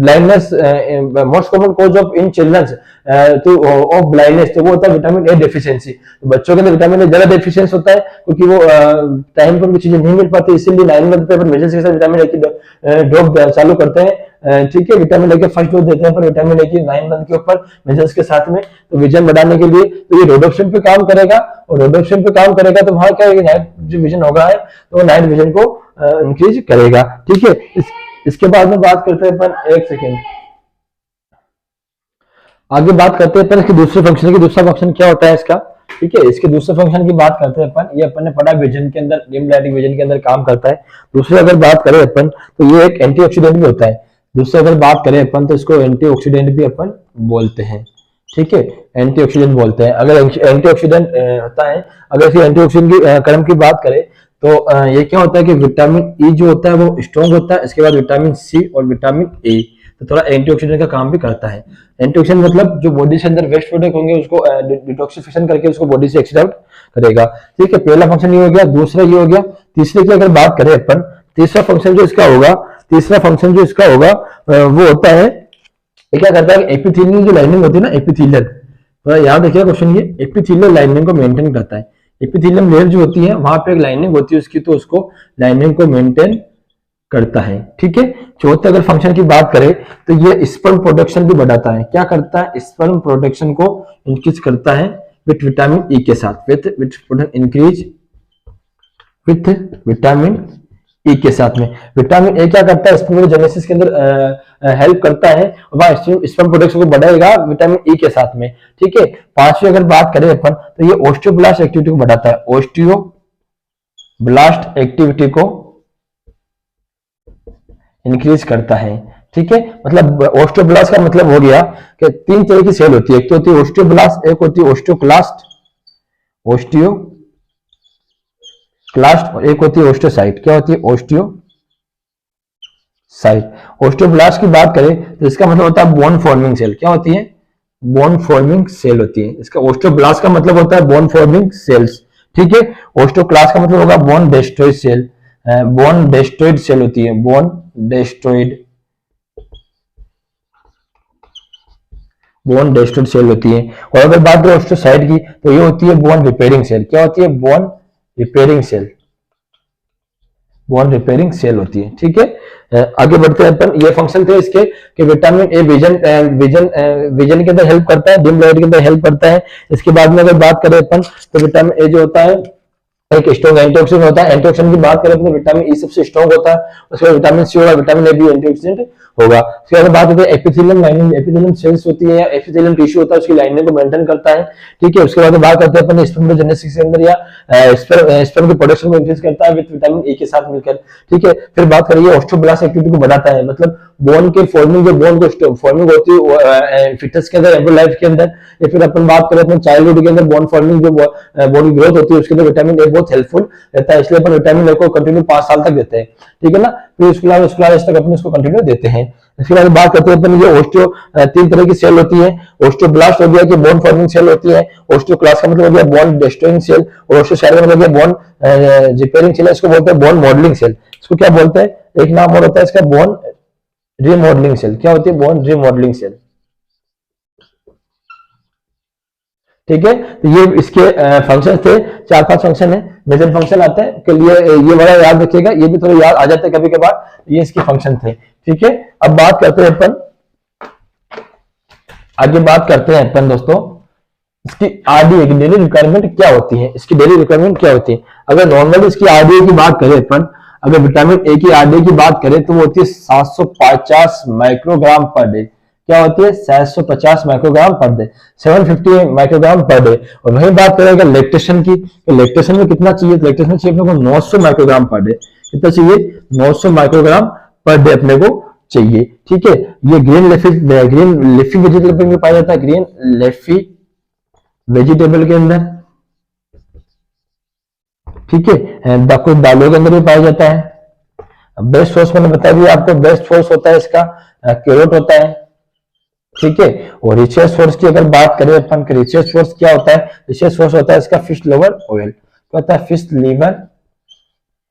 blindness, most common cause of in childrens तो ऑफ ब्लाइंडनेस, तो वो होता है विटामिन ए डेफिशिएंसी। तो बच्चों के अंदर विटामिन ए ज्यादा डेफिशिएंस होता है, क्योंकि वो टाइम पर कुछ चीजें नहीं मिल पाती, इसीलिए 9 मंथ पे अपन मेजर्स के साथ विटामिन ए की डोज चालू करते हैं, ठीक है। विटामिन ए के फर्स्ट डोज देते हैं पर विटामिन ए की 9 मंथ के ऊपर मेजर्स के साथ में, तो विजन बढ़ाने के लिए। तो ये रोडोप्सिन पे काम करेगा, और रोडोप्सिन पे काम करेगा तो वहां क्या है, नाइट जो विजन होगा है तो नाइट विजन को इंक्रीज करेगा, ठीक है। इसके बाद में बात करते हैं अपन, एक सेकेंड आगे बात करते हैं अपन इसके दूसरे फंक्शन की, दूसरा फंक्शन क्या होता है इसका, ठीक है। इसके दूसरे फंक्शन की बात करते हैं अपन, ये अपन ने पढ़ा विजन के अंदर, डिम लाइट विजन के अंदर काम करता है। दूसरे अगर बात करें अपन तो ये एक एंटीऑक्सीडेंट भी होता है। दूसरे अगर बात करें अपन तो इसको एंटीऑक्सीडेंट भी अपन बोलते हैं, ठीक है, एंटीऑक्सीडेंट बोलते हैं। अगर एंटीऑक्सीडेंट होता है, अगर इसी एंटीऑक्सीडेंट की क्रम की बात करें तो ये क्या होता है कि विटामिन ई जो होता है वो स्ट्रॉन्ग होता है, इसके बाद विटामिन सी और विटामिन ए, तो थोड़ा एंटीऑक्सीडेंट का काम भी करता है। एंटीऑक्सीडेंट मतलब जो बॉडी से अंदर वेस्ट प्रोडक्ट होंगे उसको डिटॉक्सिफिकेशन करके उसको बॉडी से एक्सट्रैक्ट करेगा, ठीक है। पहला फंक्शन ये हो गया, दूसरा ये हो गया। तीसरे की अगर बात करें अपन, तीसरा फंक्शन जो इसका होगा, तीसरा फंक्शन जो इसका होगा वो होता है, ये क्या करता है, एपिथेलियल जो लाइनिंग होती है ना, एपिथेलियल, तो याद रखिए क्वेश्चन, ये एपिथेलियल लाइनिंग को मेंटेन करता है। एपिथेलियम लेयर जो होती है वहां पे एक लाइनिंग होती है उसकी, तो उसको लाइनिंग को मेंटेन करता है, ठीक है। चौथे अगर फंक्शन की बात करें तो ये स्पर्म प्रोडक्शन भी बढ़ाता है। क्या करता है, स्पर्म प्रोडक्शन को इंक्रीज करता है विथ विटामिन ई के साथ, with increase with vitamin E के साथ में। विटामिन ए क्या करता है, स्पर्मोजेनेसिस के अंदर हेल्प करता है, वह स्पर्म प्रोडक्शन को बढ़ाएगा विटामिन ई के साथ में, ठीक है। पांचवी अगर बात करें अपन तो ये ओस्टियोब्लास्ट एक्टिविटी को बढ़ाता है, ओस्टियोब्लास्ट एक्टिविटी को इंक्रीज करता है, ठीक है। मतलब ओस्टियोब्लास्ट का मतलब हो गया कि 3 तरह की सेल होती है, एक तो होती है ओस्टियोब्लास्ट, एक होती है ओस्टियोक्लास्ट, ओस्टियोक्लास्ट, और एक होती है ओस्टियोसाइट। क्या होती है, ओस्टियोसाइट। ओस्टियोब्लास्ट की बात करें तो इसका मतलब होता है बोन फॉर्मिंग सेल। क्या होती है, बोन फॉर्मिंग सेल होती है। इसका ओस्टियोब्लास्ट का मतलब होता है बोन फॉर्मिंग सेल्स, ठीक है। ओस्टियोक्लास्ट का मतलब होगा bone destroyed cell, bone destroyed cell होती है, बोन डेस्ट्रॉयड सेल होती है। और अगर बात करें ओस्टियोसाइट की तो ये होती है बोन रिपेयरिंग सेल। क्या होती है, bone repairing cell, bone repairing cell होती है। ठीक है, आगे बढ़ते हैं अपन। ये फंक्शन थे इसके कि विटामिन ए विजन के अंदर हेल्प करता है, डिम लाइट के अंदर हेल्प करता है। इसके बाद में अगर बात करें अपन तो विटामिन ए जो होता है एक स्ट्रॉन्ग एंटीऑक्सीडेंट होता है। एंटीऑक्सीडेंट की बात करें तो विटामिन ई सबसे स्ट्रॉन्ग होता है, उसके बाद विटामिन सी होगा, विटामिन ए भी एंटीऑक्सीडेंट होगा। उसके बाद बात होती है एपिथेलियम लाइनिंग, एपिथेलियम सेल्स होती है या एपिथेलियम टिश्यू होता है, उसकी लाइनिंग को मेंटेन करता है। ठीक है, उसके बाद बात करते हैं अपन स्पर्मेटोजेनेसिस के अंदर या स्पर्म के प्रोडक्शन को इंक्रीज करता है विद विटामिन ए के साथ मिलकर। ठीक है, फिर बात करिए ऑस्टियोब्लास्ट एक्टिविटी को बढ़ाता है, मतलब बोन के फॉर्मिंग, जो बोन को फॉर्मिंग होती है फिटस के अंदर, एम्ब्रियो लाइफ के अंदर, या फिर अपन बात करें अपने चाइल्डहुड के अंदर बोन फॉर्मिंग, जो बोन की ग्रोथ होती है उसके अंदर विटामिन ए बहुत हेल्पफुल रहता है, इसलिए अपन विटामिन ए को कंटिन्यू 5 साल तक देते हैं। ठीक है ना, फिर उसके बाद तक अपन इसको कंटिन्यू देते हैं। इसके बाद बात करते हैं अपन, ये ऑस्टियो 3 तरह की सेल होती है। ऑस्टियोब्लास्ट हो गया कि बोन फॉर्मिंग सेल होती है, ऑस्टियोक्लास्ट का मतलब हो गया बोन डिस्ट्रॉइंग सेल, और ऑस्टियोसाइट का मतलब हो गया बोन रिपेयरिंग सेल, इसको बोलते हैं बोन मॉडलिंग सेल। इसको क्या बोलते हैं, एक नाम और होता है इसका बोन रीमॉडलिंग सेल। क्या होती है, बोन रीमॉडलिंग सेल। ठीक है, तो ये इसके फंक्शन थे, 4-5 फंक्शन है, मेजर फंक्शन आते हैं के लिए, ये बड़ा याद रखिएगा, ये भी थोड़ा याद आ जाते हैं कभी कभार, ये इसके फंक्शन थे। ठीक है, अब बात करते हैं अपन, आगे बात करते हैं अपन दोस्तों, इसकी आरडीए की डेली रिक्वायरमेंट क्या होती है, इसकी डेली रिक्वायरमेंट क्या होती है। अगर नॉर्मली इसकी आरडीए की बात करें अपन, अगर विटामिन ए की आरडीए की बात करें तो वो होती है 750 माइक्रोग्राम पर डे। क्या होती है, 750 microgram per day, 750 microgram per day. और वहीं बात करें अगर लैक्टेशन की, तो लैक्टेशन में कितना चाहिए, लैक्टेशन में चाहिए अपने को 900 माइक्रोग्राम पर डे। कितना चाहिए, 900 माइक्रोग्राम पर डे अपने को चाहिए। ठीक है, ये ग्रीन लिफी वेजिटेबल में पाया जाता है, ग्रीन लिफी वेजिटेबल के अंदर। ठीक है, कुछ दालों के अंदर भी पाया जाता है। बेस्ट सोर्स मैंने बता दिया आपको, बेस्ट सोर्स होता है इसका कैरोट होता है। ठीक है, और रिचेस्ट सोर्स की अगर बात करें अपन, रिचेस्ट सोर्स क्या होता है, रिचेस्ट सोर्स होता है इसका फिश लिवर ऑयल। क्या होता है, फिश लिवर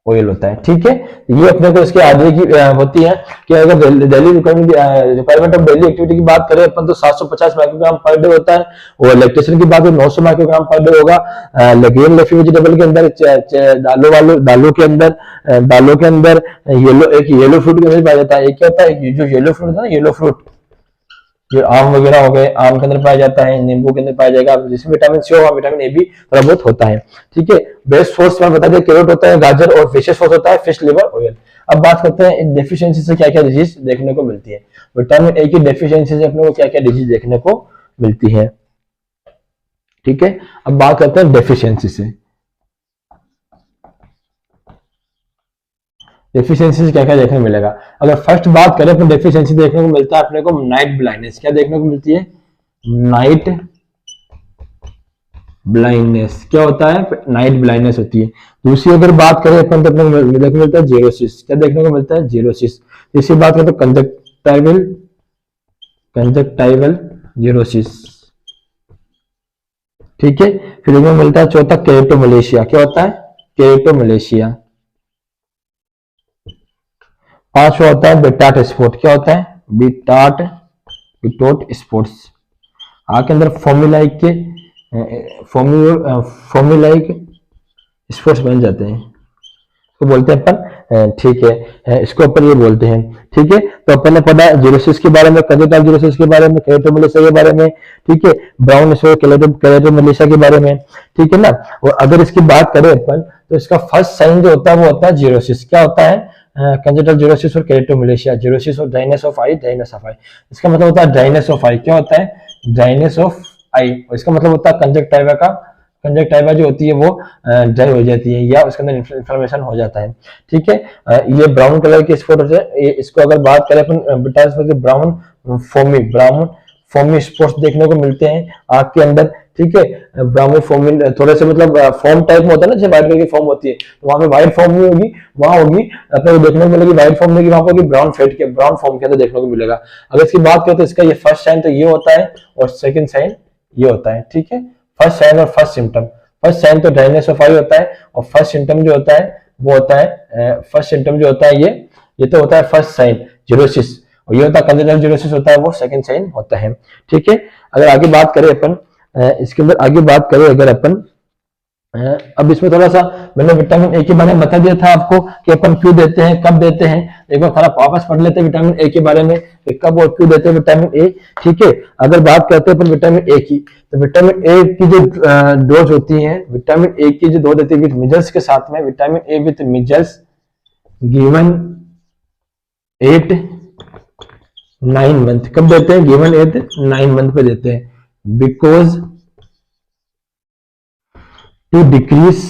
ऑयल होता है। ठीक है, ये अपने को इसके आगे की होती है कि अगर daily requirement of daily activity की बात करें अपन तो 750 माइक्रोग्राम पर डे होता है, और लैक्टेशन की बात करें 900 माइक्रोग्राम पर डे होगा। ग्रीन लीफी वेजिटेबल के अंदर, दालों के अंदर येलो फ्रूट के अंदर पाया जाता है। एक क्या होता है, जो येलो फ्रूट होता है ना, येलो फ्रूट, जो आम वगैरह हो गए, आम के अंदर पाया जाता है, नींबू के अंदर पाया जाएगा, जिसमें विटामिन सी होगा, विटामिन ए भी थोड़ा बहुत होता है। ठीक है, बेस्ट सोर्स में बता दें कैरोट होता है, गाजर, और फिश सोर्स होता है फिश लिवर ऑयल। अब बात करते हैं डेफिशिएंसी से क्या क्या डिजीज देखने को मिलती है। विटामिन ए की डेफिशिएंसी से अपने को क्या क्या डिजीज देखने को मिलती है। ठीक है, अब बात करते हैं डेफिशिएंसी से, डेफिशिएंसी से क्या क्या देखने को मिलेगा। अगर फर्स्ट बात करें तो डेफिशिएंसी देखने को मिलता है अपने को नाइट ब्लाइंडनेस। क्या देखने को मिलती है, नाइट ब्लाइंडनेस। क्या होता है, नाइट ब्लाइंडनेस होती है। दूसरी अगर बात करें अपन तो अपने को देखने को मिलता है जेरोसिस। क्या देखने को मिलता है, जेरोसिस। तीसरी बात करें तो कंजक्टाइवल जेरोसिस। ठीक है, फिर इसमें मिलता है चौथा केरेटोमलेशिया। क्या होता है, केरेटोमलेशिया। पांचवा होता है बिटाट स्पॉट। क्या होता है, बिटोट स्पॉट्स। आंख के अंदर फोमिलाइक स्पॉट्स बन जाते हैं, इसको बोलते हैं अपन। ठीक है, इसको अपन ये बोलते हैं। ठीक है, तो अपन ने पढ़ा जेरोसिस के बारे में, कंजक्टाइवल जेरोसिस के बारे में, केरेटोमलेशिया के बारे में। ठीक है, ब्राउन स्पॉट, केरेटोमलेशिया के बारे में। ठीक है ना, और अगर इसकी बात करें अपन तो इसका फर्स्ट साइन जो होता है वो होता है जेरोसिस। क्या होता है, कंजक्टाइवल जेरोसिस और केरेटोमलेशिया। जेरोसिस और ड्राइनेस ऑफ आई, इसका मतलब होता है ड्राइनेस ऑफ आई। क्या होता है, ड्राइनेस ऑफ आई। इसका मतलब होता है कंजक्टाइवा जो होती है वो ड्राई हो जाती है या उसके अंदर इन्फ्लेमेशन हो जाता है। ठीक है, ये ब्राउन कलर के स्पॉट होते हैं। इसको अगर बात करें अपन ब्राउन फोमी स्पॉट्स देखने को मिलते हैं आंख के अंदर। ठीक है, ब्राउन फोमी थोड़े से मतलब फॉर्म टाइप में होता है ना, जैसे व्हाइट कलर की फॉर्म होती है, तो वहां पे व्हाइट फॉर्म नहीं होगी, वहां होगी अपने को देखने को मिलेगी व्हाइट फॉर्म नहीं, वहां पर ब्राउन फॉर्म के अंदर देखने को मिलेगा। अगर इसकी बात करें तो इसका ये फर्स्ट साइन तो ये होता है और सेकंड साइन ये होता है। ठीक है, फर्स्ट साइन और फर्स्ट सिम्टम। फर्स्ट साइन तो ड्राइनेस ऑफ आई होता है, और फर्स्ट सिम्टम जो होता है वो होता है फर्स्ट सिम्टम जो होता है ये तो होता है फर्स्ट साइन जेरोसिस, और ये होता है कंजक्टाइवल जेरोसिस होता है वो सेकंड साइन होता है। ठीक है, अगर आगे बात करें अपन इसके अंदर आगे बात करें अगर अपन अब इसमें थोड़ा सा मैंने विटामिन ए के बारे में बता दिया था आपको कि अपन क्यों देते हैं, कब देते हैं। एक बार थोड़ा वापस पढ़ लेते हैं विटामिन ए के बारे में कि कब और क्यों देते हैं विटामिन ए। ठीक है, अगर बात करते हैं अपन विटामिन ए की, तो विटामिन ए की जो डोज होती है, विटामिन ए की जो डोज होती है विद मिजल्स के साथ में, vitamin A with measles given 8-9 month. कब देते हैं? गिवन 8-9 मंथ पे देते हैं, because to decrease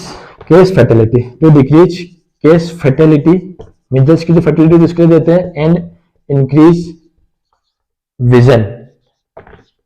case fatality, to decrease case fatality, measles की जो फैटेलिटी उसके लिए देते हैं, and increase vision,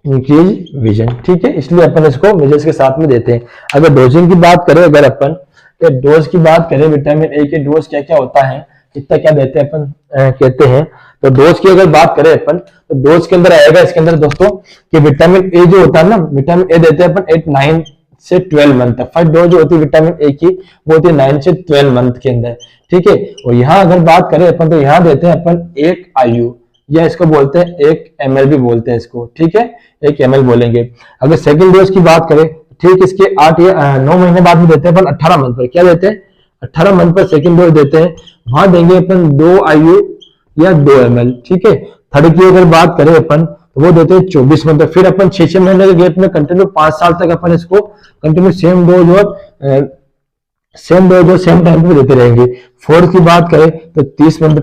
increase vision. ठीक है, इसलिए अपन इसको मिजल्स के साथ में देते हैं। अगर डोजिंग की बात करें, अगर अपन डोज की बात करें, विटामिन ए के डोज क्या क्या होता है, कितना क्या देते हैं अपन कहते हैं, तो डोज की अगर बात करें अपन, तो डोज के अंदर आएगा इसके अंदर दोस्तों कि विटामिन ए जो होता है ना, विटामिन ए देते हैं अपन 8-9 से 12 मंथ तक। फर्स्ट डोज जो होती है विटामिन ए की वो होती है 9 से 12 मंथ के अंदर। ठीक है, और यहाँ अगर बात करें अपन, तो यहाँ देते हैं अपन 1 IU, या इसको बोलते हैं 1 ml भी बोलते हैं इसको। ठीक है, 1 ml बोलेंगे। अगर सेकंड डोज की बात करें, ठीक, इसके 8 या 9 महीने बाद में देते हैं अपन 18 मंथ पर। क्या देते हैं? 18 मंथ पर सेकंड डोज देते हैं, वहां देंगे अपन 2 IU या 2 ml। ठीक है, थर्ड की अगर बात करें अपन, तो वो देते हैं 24 मंथ। फिर अपन 6-6 महीने के गैप में कंटिन्यू 5 साल तक अपन इसको कंटिन्यू सेम डोज और सेम टाइम पे देते रहेंगे। फोर्थ की बात करें तो 30 मंथ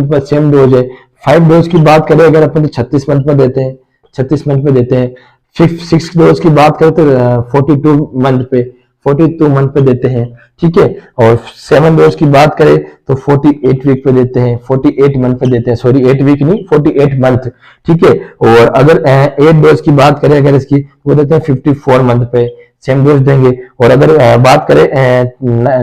पर सेम डोज है। 5 डोज की बात करें अगर अपन, तो 36 मंथ पर देते हैं, 36 मंथ पे देते हैं। फिफ्थ 6 डोज की बात करें तो 42 मंथ पे देते हैं। ठीक है, और 7 डोज की बात करें तो 48 वीक पे देते हैं, 48 मंथ पे देते हैं, सॉरी 8 वीक नहीं, 48 मंथ। ठीक है, और अगर 8 डोज की बात करें अगर इसकी, वो देते हैं 54 मंथ पे सेम डोज देंगे। और अगर बात करें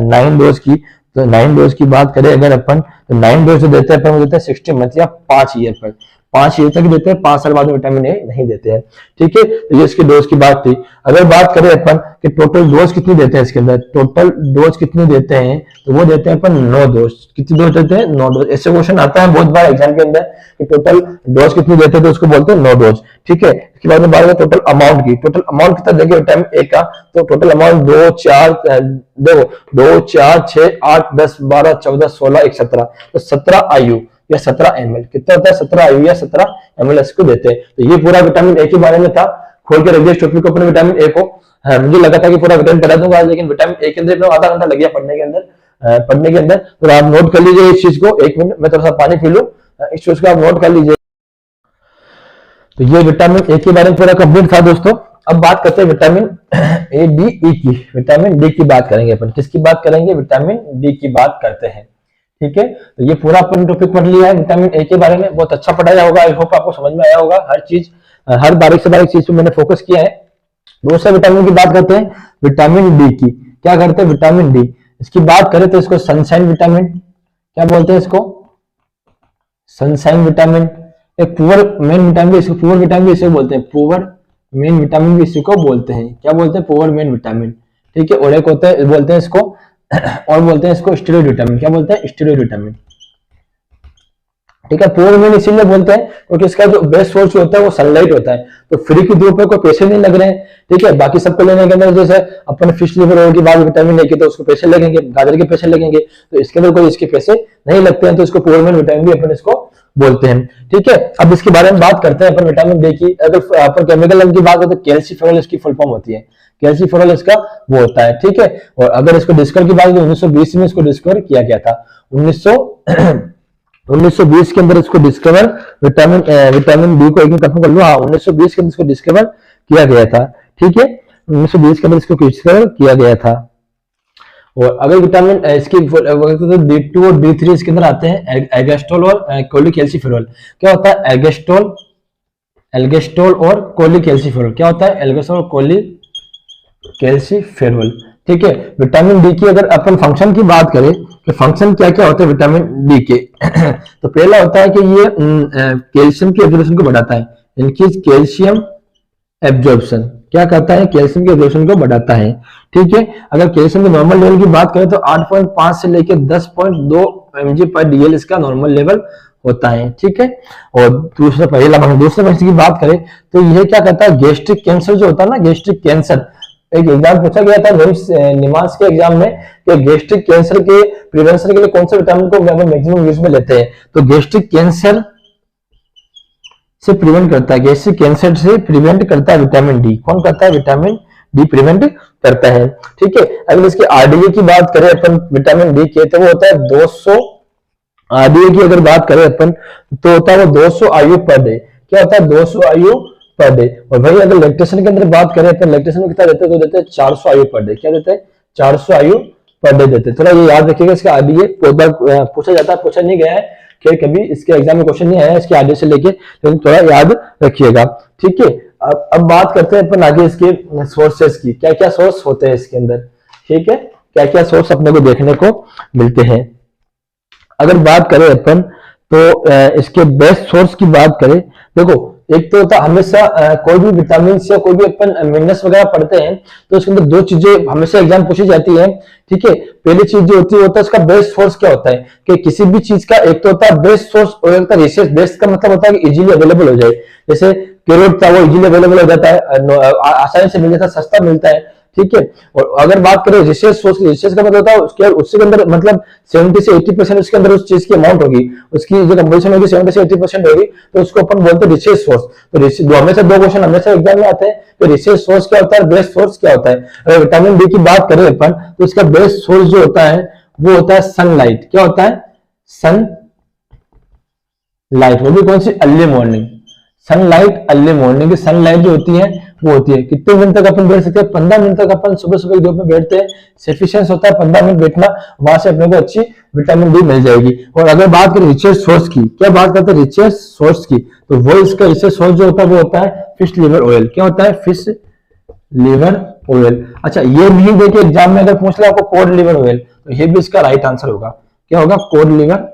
9 डोज की, तो 9 डोज की बात करें अगर अपन, तो 9 डोज देते हैं अपन, वो देते हैं 60 मंथ या 5 ईयर पर, 5 ईयर तक देते हैं, 5 साल बाद में विटामिन ए नहीं देते हैं। ठीक है, तो ये इसकी डोज की बात थी। अगर बात करें अपन कि टोटल डोज कितनी देते हैं इसके अंदर, टोटल डोज कितनी देते हैं, तो वो देते हैं अपन 9 डोज। कितनी डोज देते हैं? 9 डोज। ऐसे क्वेश्चन आता है बहुत बार एग्जाम के अंदर कि टोटल डोज कितनी देते हैं, तो उसको बोलते हैं 9 डोज। ठीक है, इसके बाद में बात करें टोटल अमाउंट की, टोटल अमाउंट कितना देंगे विटामिन ए का, तो टोटल अमाउंट 2, 4, 6, 8, 10, 12, 14, 16, 1, 17, तो 17 IU या 17 ml। कितना होता है? 17 IU या 17 ml इसको देते हैं। तो ये पूरा विटामिन ए के बारे में था। खोल के रखिए टॉपिक को अपने विटामिन ए को। मुझे लगा था कि पूरा विटामिन पढ़ा दूंगा, लेकिन विटामिन ए के अंदर आधा घंटा लग गया पढ़ने के अंदर। तो आप नोट कर लीजिए इस चीज को। 1 मिनट मैं थोड़ा सा पानी पी लूं, इस चीज को आप नोट कर लीजिए। तो ये विटामिन ए के बारे में पूरा कंप्लीट था दोस्तों। अब बात करते हैं विटामिन ए, डी, ई की। विटामिन डी की बात करेंगे अपन। किसकी बात करेंगे? विटामिन डी की बात करते हैं। ठीक है, तो ये पूरा अपन टॉपिक पढ़ लिया है विटामिन ए के बारे में। बहुत अच्छा पढ़ाया होगा, आई होप आपको समझ में आया होगा। हर चीज, हर बारीक से बारीक चीज पे मैंने फोकस किया है। दूसरे विटामिन की बात करते हैं, विटामिन डी की। क्या करते हैं? विटामिन डी, इसकी बात करें तो इसको सनशाइन विटामिन, क्या बोलते हैं इसको? Sunshine vitamin. एक पुअर मेन विटामिन भी इसको पुअर विटामिन भी इसे बोलते हैं, पुअर मेन विटामिन भी इसी को बोलते हैं। क्या बोलते हैं? Poor main vitamin. ठीक है, और एक होता है, बोलते हैं इसको और बोलते हैं इसको स्टेरॉइड विटामिन। क्या बोलते हैं? Steroid vitamin. ठीक है, पुअर मेन इसीलिए बोलते हैं क्योंकि इसका जो बेस्ट सोर्स होता है वो सनलाइट होता है। तो फ्री की धूप पे कोई पैसे नहीं लग रहे हैं। ठीक है, बाकी सबको लेने के अंदर जैसे अपन फिश लिवर ऑयल की बात विटामिन ए की, तो उसको पैसे लगेंगे, गाजर के पैसे लगेंगे, तो इसके अंदर कोई इसके पैसे नहीं लगते हैं, तो इसको पुअर मेन विटामिन भी अपन इसको बोलते हैं। ठीक है, अब इसके बारे में बात करते हैं अपन विटामिन डी की। अगर अपन केमिकल नेम की बात करें तो कैल्सीफेरॉल इसकी फुल फॉर्म होती है। कैल्सीफेरॉल इसका वो होता है। ठीक है, और अगर इसको डिस्कवर की बात करें 1920 में इसको डिस्कवर किया गया था। 1920 के अंदर इसको डिस्कवर विटामिन डी को एक कंफर्म कर लो। हाँ, 1920 के अंदर इसको डिस्कवर किया गया था। ठीक है, 1920 के अंदर इसको डिस्कवर किया गया था। और अगर विटामिन इसकी D2 और D3 इसके अंदर आते हैं, एल्गेस्टोल और कोलिकैल्सिफेरॉल। क्या होता है? एल्गेस्टोल और कोलिकैल्सिफेरॉल। क्या होता है? एल्गेस्टोल और कोलिकैल्सिफेरॉल। ठीक है, विटामिन डी की अगर अपन फंक्शन की बात करें तो फंक्शन क्या क्या होते हैं विटामिन डी के तो पहला होता है कि ये कैल्शियम की एब्जॉर्प्शन को बढ़ाता है। इनकी कैल्शियम एब्जॉर्प्शन क्या करता है? कैल्शियम के एब्जॉर्प्शन को बढ़ाता है। ठीक है, अगर कैल्शियम के नॉर्मल लेवल की बात करें तो 8.5 से लेकर 10.2 mg/dl इसका नॉर्मल लेवल होता है। ठीक है, और दूसरे फंक्शन की बात करें तो यह क्या करता है? गैस्ट्रिक कैंसर जो होता है ना, गैस्ट्रिक कैंसर, एक एग्जाम पूछा गया था निमांस के एग्जाम में कि गैस्ट्रिक कैंसर के प्रिवेंशन के लिए कौन से विटामिन को मैक्सिमम यूज में लेते हैं। तो गैस्ट्रिक कैंसर से प्रिवेंट करता है, गैस्ट्रिक कैंसर से प्रिवेंट करता है विटामिन डी। कौन करता है? विटामिन डी प्रिवेंट करता है। ठीक है, अगर इसके आरडीए की बात करें अपन विटामिन डी के, तो वो होता है 200 आरडीए की अगर बात करें अपन तो होता है वो 200 आयु पर डे। क्या होता है? 200 आयु पर डे। और भाई अगर लैक्टेशन के अंदर बात करें अपन, लैक्टेशन में कितना देते हैं? तो देते हैं 400 आयु पर डे। क्या देते हैं? 400 आयु पर डे देते हैं। थोड़ा ये याद रखिएगा, इसका आरडीए बहुत बार पूछा जाता है, पूछा नहीं गया है कि कभी इसके एग्जाम में क्वेश्चन नहीं आया इसके आरडीए से लेके, लेकिन थोड़ा याद रखिएगा। ठीक है, अब बात करते हैं अपन आगे इसके सोर्सेस की, क्या क्या सोर्स होते हैं इसके अंदर। ठीक है, क्या क्या सोर्स अपने को देखने को मिलते हैं। अगर बात करें अपन तो इसके बेस्ट सोर्स की बात करें, देखो एक तो होता हमेशा कोई भी विटामिन या कोई भी अपन मिनरल्स वगैरह पढ़ते हैं तो उसके अंदर दो चीजें हमेशा एग्जाम पूछी जाती है। ठीक है, पहली चीज जो होती है उसका बेस्ट सोर्स क्या होता है कि किसी भी चीज का एक तो होता है बेस्ट सोर्स और एक होता है रिसर्च। बेस्ट का मतलब होता है कि इजीली अवेलेबल हो जाए, जैसे कैरोट था वो इजीली अवेलेबल हो जाता है, आसानी से मिल जाता है, सस्ता मिलता है। ठीक है, और अगर बात करें रिसर्च सोर्स की, रिसर्च का मतलब होता है उसके अंदर मतलब 70 से 80% उसके अंदर उस चीज की अमाउंट होगी, उसकी जो कंपोजिशन होगी 70 से 80% होगी, तो उसको अपन बोलते हैं रिसर्च सोर्स। तो हमेशा दो क्वेश्चन हमेशा एग्जाम में आते हैं, तो रिसर्च सोर्स क्या होता है, बेस्ट सोर्स क्या होता है। अगर विटामिन डी की बात करें अपन तो इसका बेस्ट सोर्स जो होता है वो होता है सनलाइट। क्या होता है? सन लाइट, वो भी कौन सी? Early morning. Sunlight early morning की सनलाइट जो होती है वो होती है। कितने मिनट तक अपन बैठ सकते हैं? 15 मिनट तक अपन सुबह सुबह धूप में बैठते हैं, सफिशिएंट होता है 15 मिनट बैठना, वहां से अपने को अच्छी विटामिन डी मिल जाएगी। और अगर बात करें रिचर्ड सोर्स की, क्या बात करते हैं रिचर्ड सोर्स की, तो वो इसका रिचर्ड सोर्स जो होता है वो होता है फिश लिवर ऑयल। क्या होता है? Fish liver oil. अच्छा, ये नहीं देखिए एग्जाम में अगर पूछ ले आपको कोड लिवर ऑयल, तो ये भी इसका राइट आंसर होगा। क्या होगा? Code liver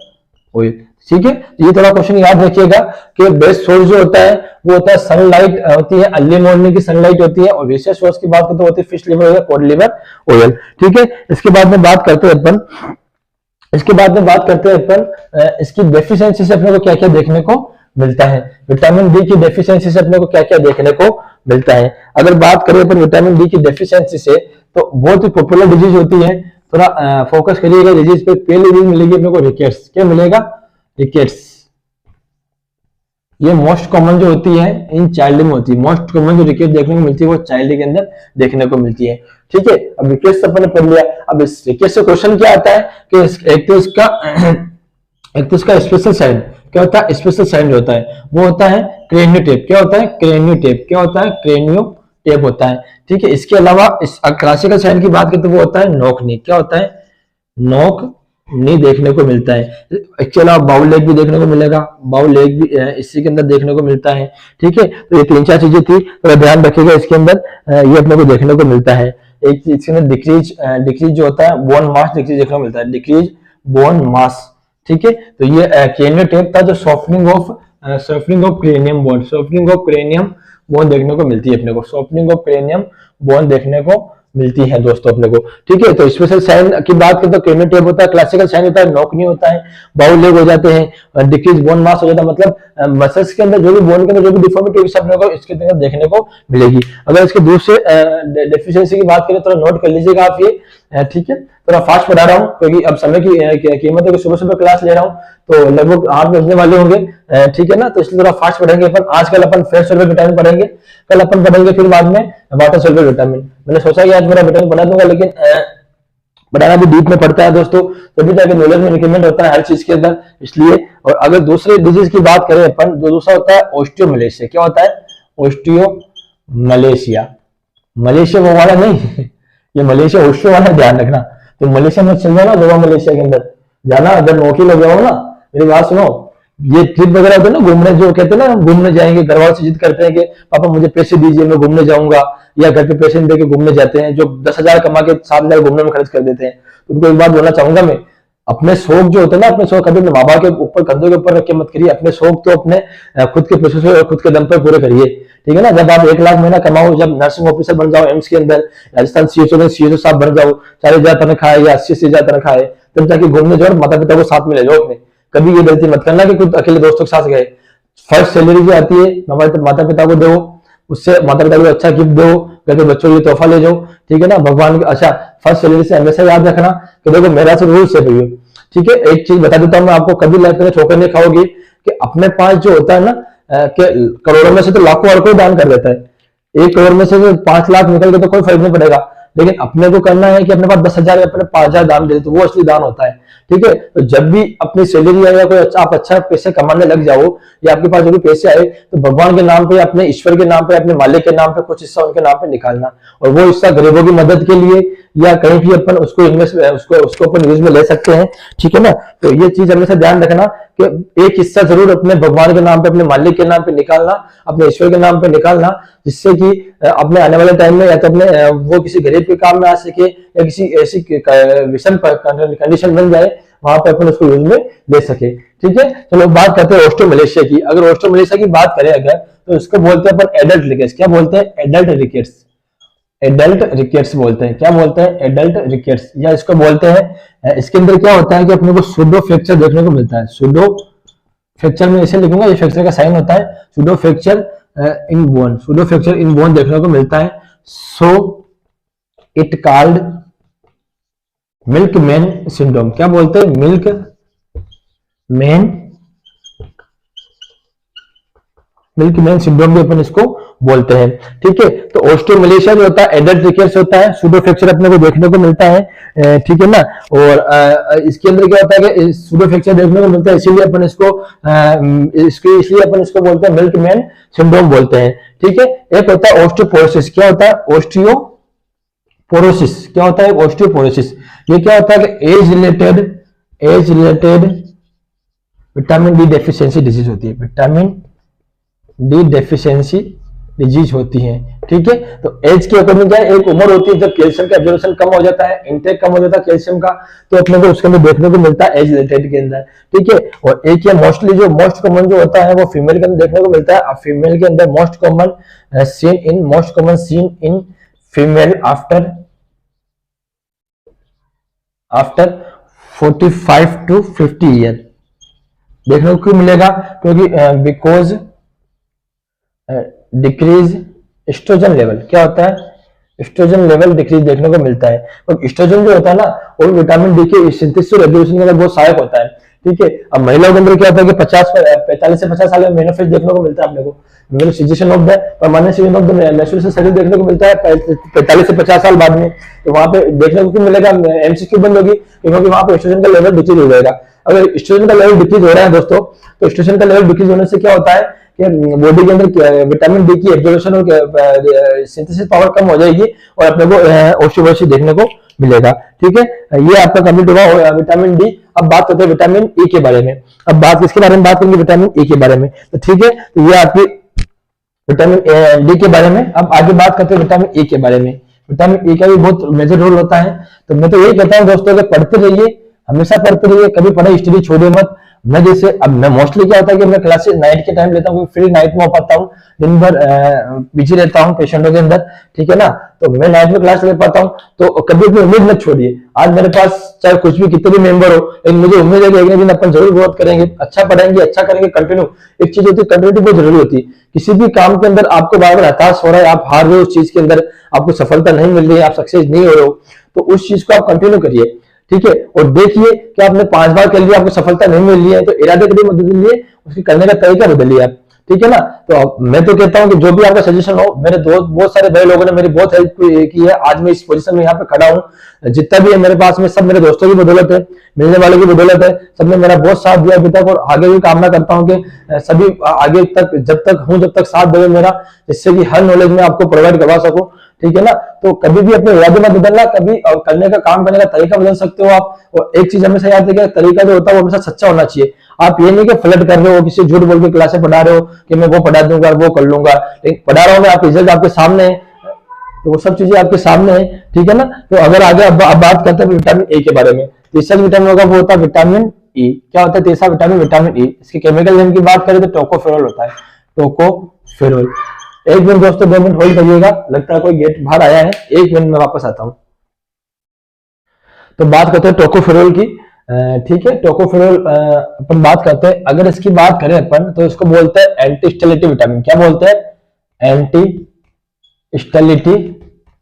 oil. ठीक है, ये थोड़ा क्वेश्चन याद रखिएगा कि बेस्ट सोर्स जो होता है वो होता है सनलाइट होती है, अर्ली मॉर्निंग की सनलाइट होती है, और विशेष सोर्स की बात करते होती है fish liver oil, code liver oil. ठीक है, इसके बाद में बात करते हैं अपन इसकी डेफिशिएंसी से अपने को क्या क्या देखने को मिलता है। विटामिन डी की डेफिशिएंसी से अपने को क्या क्या देखने को मिलता है। अगर बात करें अपन विटामिन डी की डेफिशिएंसी से, तो बहुत ही पॉपुलर डिजीज होती है, थोड़ा फोकस करिएगा डिजीज पे। पहली डिजीज मिलेगी अपने को रिकेट्स। क्या मिलेगा? रिकेट्स। ये मोस्ट कॉमन जो होती है इन चाइल्ड में होती है, मोस्ट कॉमन जो रिकेट देखने को मिलती है वो चाइल्ड के अंदर देखने को मिलती है। ठीक है, अब रिकेट्स अपन ने पढ़ लिया। अब इस रिकेट से क्वेश्चन क्या आता है कि एक तो इसका स्पेशल साइन क्या होता है? स्पेशल साइन जो होता है वो होता है क्रेनियो टेप। क्या होता है? Cranio tape. क्या होता है? क्रेनियो टेप होता है। ठीक है, इसके अलावा इस क्लासिकल साइन की बात करें तो वो होता है नोक नी। क्या होता है? नोक नी देखने को मिलता है। इसके अलावा बाउल लेग भी देखने को मिलेगा, बाउल लेग भी इसी के अंदर देखने को मिलता है। ठीक है, तो ये तीन चार चीजें थी, तो ध्यान रखिएगा इसके अंदर ये अपने को देखने को मिलता है। एक इसके अंदर डिक्रीज जो होता है बोन मास डिक्रीज देखने को मिलता है, डिक्रीज बोन मास। ठीक है, तो ये क्रेनियो टेप था जो softening of cranium bone, softening of cranium bone देखने को मिलती है अपने को, सॉफ्टनिंग ऑफ क्रेनियम बोन देखने को मिलती है दोस्तों अपने को। ठीक है, तो स्पेशल साइन की बात करें तो क्रेनियो टेप होता है, क्लासिकल साइन होता है नोक नी होता है, बाउल लेग हो जाते हैं, डिक्रीज बोन मास हो जाता है, मतलब मसल्स के अंदर जो भी बोन के अंदर जो भी डिफॉर्मिटी अपने को इसके अंदर देखने को मिलेगी। अगर इसके दूसरे डेफिशिएंसी की बात करें तो नोट कर लीजिएगा आप ये। ठीक है, थोड़ा फास्ट पढ़ा रहा हूँ क्योंकि अब समय की कीमत है, सुबह सुबह क्लास ले रहा हूँ तो लगभग 8 बजने वाले होंगे। ठीक है ना, तो इसलिए थोड़ा फास्ट पढ़ेंगे अपन। आजकल अपन फेयर सल्फेट विटामिन पढ़ेंगे, कल अपन पढ़ेंगे फिर बाद में वाटर सल्फेट विटामिन। मैंने सोचा कि आज मेरा विटामिन पढ़ा दूंगा, लेकिन पढ़ाना भी डीप में पड़ता है दोस्तों, तभी जाके नॉलेज में इंक्रीमेंट होता है हर चीज के अंदर, इसलिए। और अगर दूसरे डिजीज की बात करें अपन, जो दूसरा होता है ऑस्टियोमलेशिया। क्या होता है? ऑस्टियोमलेशिया। मलेशिया वो वाला नहीं ये मलेशिया ओस्टियो वाला, ध्यान रखना। तो मलेशिया में चल जाना, गोवा मलेशिया के अंदर जाना, अगर नौकरी लग जाओ ना, मेरी बात सुनो, ये ट्रिप वगैरह होते हैं ना घूमने, जो कहते हैं ना घूमने जाएंगे, घर वालों से जिद करते हैं कि पापा मुझे पैसे दीजिए मैं घूमने जाऊंगा, या घर पे पैसे दे के घूमने जाते हैं, जो 10,000 कमा के 7,000 घूमने में खर्च कर देते हैं। तो उनको एक बात बोलना चाहूंगा मैं, अपने शौक जो होते हैं ना, अपने शौक कभी अपने माँ बाप के ऊपर कंधों के ऊपर रख के मत करिए, अपने शौक तो अपने खुद के पैसे से और खुद के दम पर पूरे करिए। ठीक है ना, जब आप 1 लाख महीना कमाओ, जब नर्सिंग ऑफिसर बन जाओ एम्स के अंदर, राजस्थान सीएचओ में सीएचओ साहब बन जाओ, 40,000 तनख्वाह है या 80,000 तनख्वाह है, तब जाके घूमने जाओ, माता पिता को साथ में ले जाओ अपने। कभी ये गलती मत करना कि खुद अकेले दोस्तों के साथ गए। फर्स्ट सैलरी जो आती है माता पिता को दो, उससे माता पिता को अच्छा गिफ्ट दो, घर के बच्चों के लिए तोहफा ले जाओ, ठीक है ना, भगवान की अच्छा फर्स्ट सैलरी से हमेशा याद रखना कि देखो मेरा से रूल्स है भैया, ठीक है। एक चीज बता देता हूँ मैं आपको, कभी लाइफ में ठोकर नहीं खाओगी कि अपने पास जो होता है ना कि करोड़ों में से तो लाखों और कोई दान कर देता है, 1 करोड़ में से 5 लाख निकल गए तो कोई फर्क नहीं पड़ेगा, लेकिन अपने को करना है कि अपने पास 10,000 या अपने 5,000 दान दे, तो वो असली दान होता है, ठीक है। तो जब भी अपनी सैलरी आए या कोई आप अच्छा पैसे कमाने लग जाओ या आपके पास जो भी पैसे आए, तो भगवान के नाम पे, अपने ईश्वर के नाम पे, अपने मालिक के नाम पे कुछ हिस्सा उनके नाम पे निकालना, और वो हिस्सा गरीबों की मदद के लिए या कहीं भी अपन उसको इन्वेस्ट उसको अपन यूज में ले सकते हैं, ठीक है ना। तो ये चीज हमेशा ध्यान रखना कि एक हिस्सा जरूर अपने भगवान के नाम पे, अपने मालिक के नाम पे निकालना, अपने ईश्वर के नाम पे निकालना, जिससे कि अपने आने वाले टाइम में या तो अपने वो किसी गरीब के काम में आ सके या किसी ऐसी विषम कंडीशन बन जाए वहां पे अपन उसको यूज में ले सके, ठीक है। चलो बात करते हैं ऑस्ट्रो मलेशिया की। अगर ऑस्ट्रो मलेशिया की बात करें अगर, तो इसको बोलते हैं अपन एडल्ट रिकेट्स। क्या बोलते हैं? Adult rickets. एडल्ट रिकेट्स बोलते हैं। क्या बोलते हैं? एडल्ट रिकेट्स, या इसको बोलते हैं, इसके अंदर क्या होता है कि अपने को सूडो फ्रैक्चर देखने को मिलता है। सूडो फ्रैक्चर में इसे लिखूंगा, ये फ्रैक्चर का साइन होता है, pseudo fracture in bone, pseudo fracture in bone देखने को मिलता है। So it called milkman syndrome. क्या बोलते हैं? मिल्कमैन सिंड्रोम भी अपन इसको बोलते हैं, ठीक है। तो ऑस्ट्रो मलेशिया जो होता है एडल्ट रिकेट्स होता है, सूडो फ्रैक्चर अपने को देखने को मिलता है, ठीक है ना। और इसके अंदर क्या होता है कि सूडो फ्रैक्चर देखने को मिलता है, इसीलिए अपन इसको बोलते हैं मिल्कमैन सिंड्रोम बोलते हैं, ठीक है। एक होता है ऑस्टियोपोरोसिस। क्या होता है? ऑस्टियोपोरोसिस। क्या होता है? ऑस्टियोपोरोसिस। ये क्या होता है कि age related vitamin D deficiency disease होती है, विटामिन डी डेफिशिएंसी डिजीज होती है, ठीक है। तो एज के अकॉर्डिंग क्या है, एक उम्र होती है जब कैल्शियम का एब्जॉर्प्शन कम हो जाता है, इंटेक कम हो जाता है कैल्शियम का, तो अपने को उसके अंदर देखने को मिलता है एज रिलेटेड के अंदर, ठीक है। और एक ये मोस्टली जो मोस्ट कॉमन जो होता है वो फीमेल के अंदर देखने को मिलता है। फीमेल के अंदर most common seen in female after 45 to 50 year देखने को क्यों मिलेगा? क्योंकि बिकॉज डिक्रीज एस्ट्रोजन लेवल। क्या होता है? एस्ट्रोजन लेवल डिक्रीज देखने को मिलता है। तो एस्ट्रोजन जो होता है ना, वो विटामिन डी के सिंथेसिस और रेगुलेशन के लिए बहुत सहायक होता है, ठीक है। अब महिलाओं के अंदर क्या होता है कि 45 से 50 साल में मेनोफेज देखने को मिलता है अपने को, situation of the permanent season of the menstruation cycle देखने को मिलता है 45 से 50 साल बाद में। तो वहां पे देखने को क्यों मिलेगा? एमसीक्यू बंद होगी, क्योंकि वहां पे एस्ट्रोजन का लेवल डिक्रीज हो जाएगा। अगर एस्ट्रोजन का लेवल डिक्रीज हो रहा है दोस्तों, तो एस्ट्रोजन का लेवल डिक्रीज होने से क्या होता है कि बॉडी के अंदर विटामिन डी की एब्जॉर्प्शन और सिंथेसिस पावर कम हो जाएगी और अपने को ऑस्टियोपोरोसिस देखने को मिलेगा, ठीक है। ये आपका कंप्लीट होगा विटामिन डी। अब बात करते हैं विटामिन ई के बारे में। अब बात किसके बारे में बात करेंगे? विटामिन ई के बारे में, तो ठीक है। तो ये आपकी विटामिन डी के बारे में। अब आगे बात करते हैं विटामिन ई के बारे में। विटामिन ई का भी बहुत मेजर रोल होता है। तो मैं तो यही कहता हूँ दोस्तों कि पढ़ते रहिए, हमेशा पढ़ते रहिए, कभी पढ़ाई स्टडी छोड़िए मत। मैं जैसे अब मैं मोस्टली क्या होता है कि मैं क्लासेस नाइट के टाइम लेता हूँ, फ्री नाइट में हो पाता हूँ, दिन भर बिजी रहता हूँ पेशेंटों के अंदर, ठीक है ना। तो मैं नाइट में क्लास ले पाता हूँ। तो कभी भी उम्मीद मत छोड़िए। आज मेरे पास चाहे कुछ भी कितने भी मेंबर हो, लेकिन मुझे उम्मीद है कि एक दिन अपन जरूर ग्रोथ करेंगे, अच्छा पढ़ाएंगे, अच्छा करेंगे, कंटिन्यू। एक चीज होती है कंटिन्यूटी बहुत जरूरी होती है। किसी भी काम के अंदर आपको बार बार हताश हो रहा है, आप हार रहे हो उस चीज के अंदर, आपको सफलता नहीं मिल रही है, आप सक्सेस नहीं हो रहे हो, तो उस चीज को आप कंटिन्यू करिए, ठीक है। और देखिए कि आपने 5 बार कर लिया, आपको सफलता नहीं मिल रही है, तो इरादे कभी मत बदलिए, उसकी करने का तरीका बदलिए आप, ठीक है ना। तो मैं तो कहता हूं कि जो भी आपका सजेशन हो, मेरे दोस्त बहुत सारे बड़े लोगों ने मेरी बहुत हेल्प की है। आज मैं इस पोजीशन में यहाँ पे खड़ा हूँ। जितना भी है मेरे पास में सब मेरे दोस्तों की बदौलत है, मिलने वालों की बदौलत है। सबने मेरा बहुत साथ दिया अभी तक, और आगे भी कामना करता हूँ कि सभी आगे तक जब तक साथ देवे मेरा, जिससे कि हर नॉलेज में आपको प्रोवाइड करवा सकूं, ठीक है ना। तो कभी भी अपने इरादे मत बदलना, कभी करने का काम करने का तरीका बदल सकते हो आप। और एक चीज हमेशा याद रखिए, तरीका जो होता है वो हमेशा सच्चा होना चाहिए। आप ये नहीं कि फ्लर्ट कर रहे हो, किसी झूठ बोल के क्लासे पढ़ा रहे हो कि मैं वो पढ़ा दूंगा, वो कर लूंगा, लेकिन पढ़ा रहा हूं मैं, आपके रिजल्ट आपके सामने है, तो वो सब चीजें आपके सामने है, ठीक है ना। तो अगर आगे अब बात करते हैं विटामिन ए के बारे में। तीसरा विटामिन होगा वो होता है विटामिन ई। क्या होता है तीसरा विटामिन? Vitamin E. इसके केमिकल नेम की बात करें तो टोकोफेरोल होता है, टोकोफेरोल। एक मिनट दोस्तों, 2 मिनट होल्ड करिएगा, लगता है कोई गेट बाहर आया है, 1 मिनट में वापस आता हूं। तो बात करते हैं टोकोफेरोल की, ठीक है। टोकोफेरोल अपन बात करते हैं, अगर इसकी बात करें अपन तो इसको बोलते हैं एंटी स्टेलेटिव विटामिन। क्या बोलते हैं? एंटी स्टेरिलिटी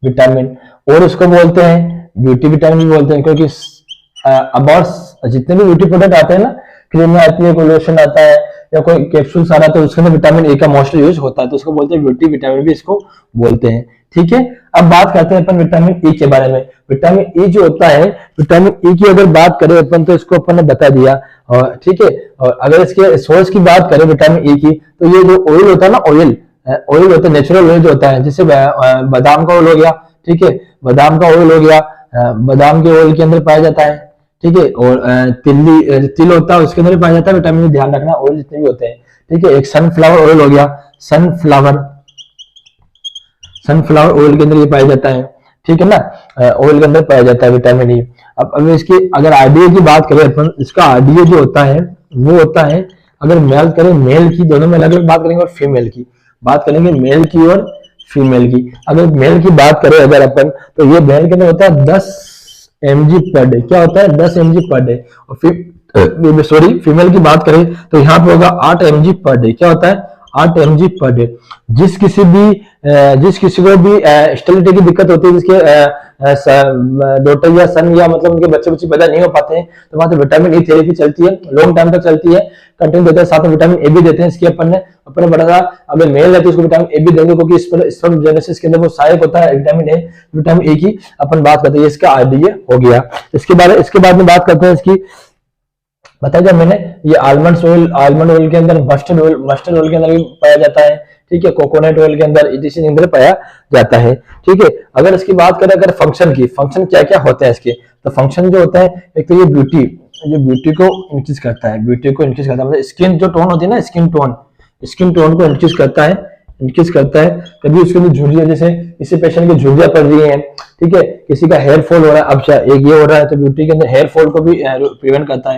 विटामिन, और उसको बोलते हैं ब्यूटी विटामिन भी बोलते हैं, क्योंकि अबाउट जितने भी ब्यूटी प्रोडक्ट आते हैं ना, क्रीम आती है, कोई लोशन आता है या कोई कैप्सूल्स आ रहा है, तो उसके अंदर विटामिन ए का मोस्टली यूज होता है, तो उसको बोलते हैं ब्यूटी विटामिन भी इसको बोलते हैं। ठीक है, अब बात करते हैं अपन विटामिन ई के बारे में। विटामिन ई जो होता है, विटामिन ई की अगर बात करें अपन, तो इसको अपन ने बता दिया, और ठीक है, और अगर इसके सोर्स की बात करें विटामिन ई की, तो ये जो ऑयल होता है ना, ऑयल होता है, नेचुरल ऑयल जो होता है, जैसे बादाम का ऑयल हो गया, ठीक है, बादाम का ऑयल हो गया, बादाम के ऑयल के अंदर पाया जाता है, ठीक है, और तिल होता है उसके अंदर पाया जाता है विटामिन, ध्यान रखना ऑयल जितने भी होते हैं, ठीक है। एक सनफ्लावर ऑयल हो गया, सनफ्लावर ऑयल के अंदर ये पाया जाता है, ठीक है ना, ऑयल के अंदर पाया जाता है विटामिन ई। अब इसकी अगर आरडीए की बात करें अपन, इसका आरडीए जो होता है वो होता है, अगर मेल करें, मेल की, दोनों में अलग अलग बात करेंगे, और फीमेल की बात करेंगे, मेल की और फीमेल की। अगर मेल की बात करें अगर अपन, तो ये मेल के अंदर होता है 10 mg पर डे, क्या होता है 10 mg पर डे, और सॉरी फीमेल की बात करें तो यहाँ पे होगा 8 mg पर डे, क्या होता है 8 mg पर डे। जिस किसी को भी स्टेरिलिटी की दिक्कत होती है, जिसके डॉटर या सन या मतलब उनके बच्चे पैदा नहीं हो पाते हैं, तो वहां से विटामिन ई थेरेपी चलती है, लॉन्ग टाइम तक चलती है, कंटेंट देते हैं, साथ में विटामिन ए भी देते हैं। इसकी अपन ने बड़ा, अगर मेल है तो उसको विटामिन ए भी देंगे, क्योंकि स्पर्म जेनेसिस के अंदर वो सहायक होता है विटामिन ए की अपन बात करते हैं। इसका आरडीए हो गया। इसके बाद में बात करते हैं इसकी, बताया जब मैंने, ये आलमंड ऑयल के अंदर, मस्टर्ड ऑयल के अंदर भी पाया जाता है, ठीक है, कोकोनट ऑयल के अंदर, इसी के अंदर पाया जाता है, ठीक है। अगर इसकी बात करें अगर फंक्शन की, फंक्शन क्या क्या होते हैं इसके, तो फंक्शन जो होता है, एक तो ये ब्यूटी को इंक्रीज करता है, मतलब स्किन जो टोन होती है ना, स्किन टोन को इंक्रीज करता है। कभी उसके लिए झुर्रियां, जैसे किसी पेशेंट की झुर्रियां पड़ रही है, ठीक है, किसी का हेयर फॉल हो रहा है, अब एक ये हो रहा है, तो ब्यूटी के अंदर हेयर फॉल को भी प्रिवेंट करता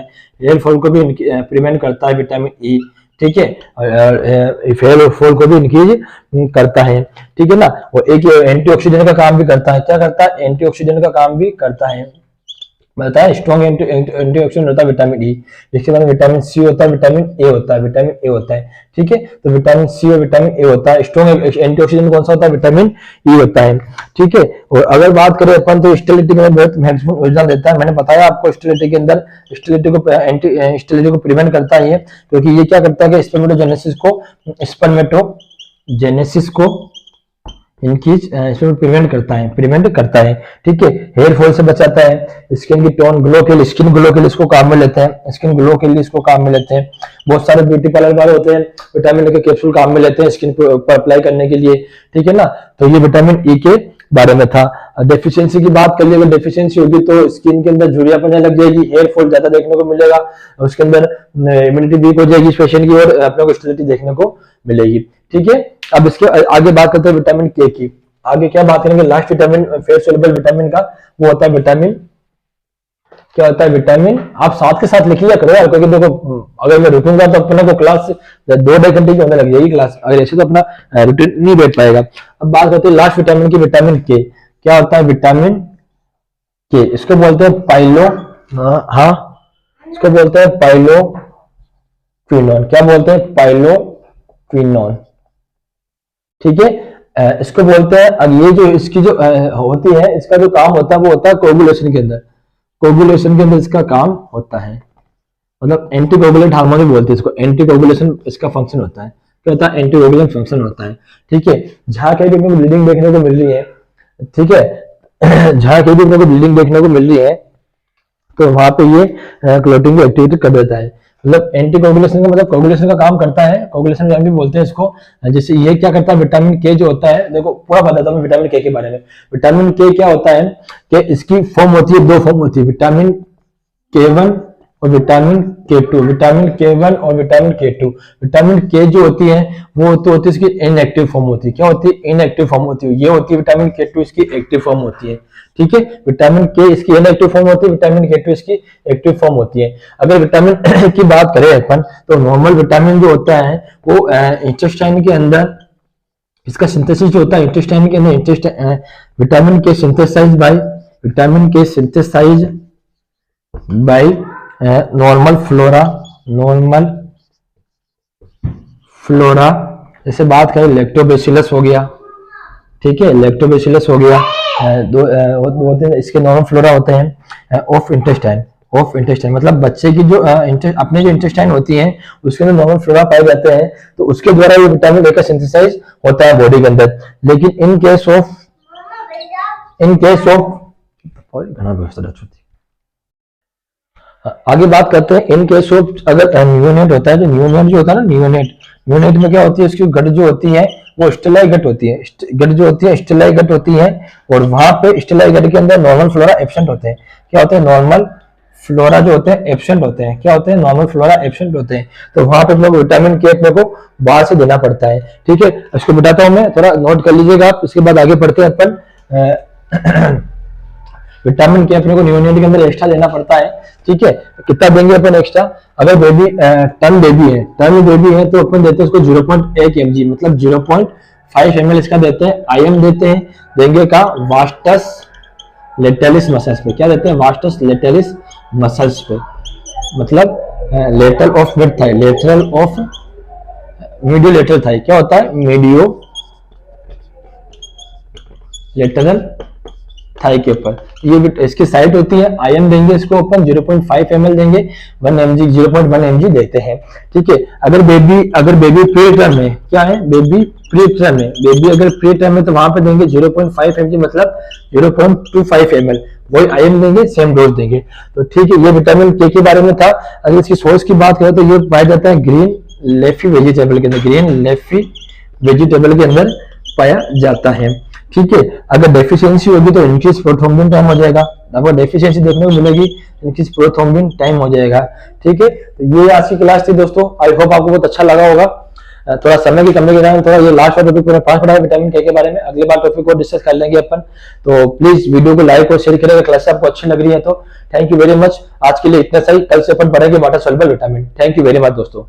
है, विटामिन ई, ठीक है, हेयर फॉल को भी इंक्रीज करता है, ठीक है ना। और एक एंटीऑक्सीडेंट का काम भी करता है, क्या करता है, एंटीऑक्सीडेंट का काम भी करता है, बताया, स्ट्रॉन्ग एंटीऑक्सीडेंट होता है विटामिन ई। इसके बाद विटामिन सी होता है, विटामिन ए होता है, ठीक है। तो विटामिन सी और विटामिन ए होता है। स्ट्रॉन्ग एंटीऑक्सीडेंट कौन सा होता है, विटामिन ई होता है, ठीक है। और अगर बात करें अपन, तो स्टेरिलिटी में बहुत महत्वपूर्ण योगदान देता है। मैंने बताया आपको, स्टेरिलिटी के अंदर स्टेरिलिटी को प्रिवेंट करता है, क्योंकि ये क्या करता है कि स्पर्मेटोजेनेसिस को इसमें प्रिवेंट करता है, ठीक है। हेयर फॉल से बचाता है, स्किन ग्लो के लिए इसको काम में लेते हैं, बहुत सारे ब्यूटी पार्लर वाले होते हैं, विटामिन के कैप्सूल काम में लेते हैं स्किन पर अप्लाई करने के लिए, ठीक है ना। तो ये विटामिन ई के बारे में था। डेफिशिएंसी की बात कर ली, अगर डेफिशिएंसी होगी तो स्किन के अंदर झुर्रियां पड़ने लग जाएगी, हेयर फॉल ज्यादा देखने को मिलेगा, उसके अंदर इम्यूनिटी वीक हो जाएगी पेशेंट की, और अपने को स्टेरिलिटी देखने को मिलेगी, ठीक है। अब इसके आगे बात करते हैं विटामिन के की। आगे क्या बात करेंगे, last vitamin, fair soluble vitamin का, वो होता है विटामिन, क्या होता है विटामिन, आप साथ के साथ लिख लिया करो यार, क्योंकि देखो अगर मैं रुकूंगा तो अपने को क्लास 2-2.5 घंटे की होने लग जाएगी क्लास, अगर ऐसे तो अपना रूटीन नहीं बैठ पाएगा। अब बात करते हैं लास्ट विटामिन की, विटामिन के। क्या होता है विटामिन के, इसको बोलते हैं इसको बोलते हैं पाइलोक्विनोन, क्या बोलते हैं, पाइलोक्विनोन, ठीक है। इसको बोलते हैं, अब ये जो इसकी जो होती है, इसका जो काम होता है वो होता है कोगुलेशन के अंदर इसका काम होता है, मतलब एंटीकोगुलेंट हार्मोन भी बोलते हैं इसको, एंटीकोगुलेशन इसका फंक्शन होता है, क्या होता है, एंटीकोगुलेंट फंक्शन होता है, ठीक है। जहां कहीं भी ब्लीडिंग देखने को मिल रही है, ठीक है, जहां कहीं भी ब्लीडिंग देखने को मिल रही है, तो वहां पे ये क्लोटिंग को एक्टिवेट कर देता है, मतलब एंटीकोगुलेशन का मतलब कोगुलेशन का काम करता है, कोगुलेशन भी बोलते हैं इसको। जैसे ये क्या करता है, विटामिन के जो होता है, देखो पूरा बताता हूं विटामिन के बारे में। विटामिन के क्या होता है कि इसकी फॉर्म होती है, 2 फॉर्म होती है, विटामिन के1 और विटामिन के2, विटामिन के1 और विटामिन के2। विटामिन के जो होती है वो होती है इसकी इनएक्टिव फॉर्म होती है, क्या होती है, इनएक्टिव फॉर्म होती है। ये होती है विटामिन के2 इसकी एक्टिव फॉर्म होती है, ठीक है। विटामिन के इसकी इनएक्टिव फॉर्म होती है, विटामिन के2 इसकी एक्टिव फॉर्म होती है। अगर विटामिन की बात करें अपन, तो नॉर्मल विटामिन जो होता है वो इंटेस्टाइन के अंदर, इसका सिंथेसिस जो होता है इंटेस्टाइन के अंदर, विटामिन के सिंथेसाइज बाय नॉर्मल फ्लोरा जैसे बात करें लैक्टोबैसिलस हो गया, ठीक है, लैक्टोबैसिलस हो गया, इसके नॉर्मल फ्लोरा होते हैं ऑफ इंटेस्टाइन। ऑफ इंटेस्टाइन मतलब बच्चे की जो अपने जो इंटेस्टाइन होती है उसके अंदर नॉर्मल फ्लोरा पाए जाते हैं, तो उसके द्वारा ये विटामिन ए का सिंथेसाइज होता है बॉडी के अंदर। लेकिन इन केस ऑफ घना व्यवस्था होती है। आगे बात करते हैं इन केस ऑफ अगर न्यूनेट होता है, तो न्यूनेट जो होता है ना, न्यूनेट में क्या होती है, उसकी गट जो होती है वो स्टेलाई गट होती है, गट जो होती है स्टेलाई गट होती है, और वहां पे स्टेलाई गट के अंदर नॉर्मल फ्लोरा एब्सेंट होते हैं। क्या होते हैं, नॉर्मल फ्लोरा जो होते हैं एब्सेंट होते हैं। क्या होते हैं, नॉर्मल फ्लोरा एब्सेंट होते हैं। तो वहां पे अपने को विटामिन के अपने को बाहर से देना पड़ता है, ठीक है। इसको बताता हूं मैं, थोड़ा नोट कर लीजिएगा आप, इसके बाद आगे बढ़ते हैं अपन। विटामिन के अपने को न्यूनेट के अंदर एक्स्ट्रा लेना पड़ता है, ठीक है। कितना देंगे अपन एक्स्ट्रा, अगर बेबी टर्म बेबी है तो अपन देते हैं उसको 0.1 mg मतलब 0.5 ml इसका देते हैं। आईएम देते हैं, देंगे का वास्टस लेटरलिस मसल्स पे। क्या देते हैं, वास्टस लेटरलिस मसल्स पे, मतलब lateral of mid thigh, lateral of medio lateral thigh. क्या होता है, मीडियो लेटरल थाई के ऊपर ये इसकी साइट होती है। आयन देंगे इसको अपन 0.5 ml देंगे, 1 mg 0.1 mg देते हैं, ठीक है। अगर बेबी प्री टर्म है, क्या है, बेबी प्री टर्म है, बेबी अगर प्री टर्म है तो वहां पे देंगे 0.5 mg मतलब 0.25 ml, वही आयन देंगे, सेम डोज देंगे। तो ठीक है, ये विटामिन के बारे में था। अगर इसकी सोर्स की बात करें तो ये पाया जाता है ग्रीन लेफी वेजिटेबल के अंदर, ग्रीन लेफी वेजिटेबल के अंदर पाया जाता है, ठीक है। अगर डेफिशिएंसी होगी तो इंक्रीज प्रोथ्रोम्बिन टाइम हो जाएगा, आपको डेफिशिएंसी देखने को मिलेगी, इंक्रीज प्रोथ्रोम्बिन टाइम हो जाएगा, ठीक है। तो ये आज की क्लास थी दोस्तों, आई होप आपको बहुत अच्छा लगा होगा। थोड़ा समय की कमी के कारण थोड़ा ये लास्ट वाला टॉपिक पूरा पास पड़ा है विटामिन के बारे में, अगली बार टॉपिक को डिस्कस कर लेंगे अपन। तो प्लीज वीडियो को लाइक और शेयर करेगा, क्लास आपको अच्छी लग रही है तो। थैंक यू वेरी मच, आज के लिए इतना सही, कल से अपन पढ़ेंगे water soluble vitamin. Thank you very much दोस्तों।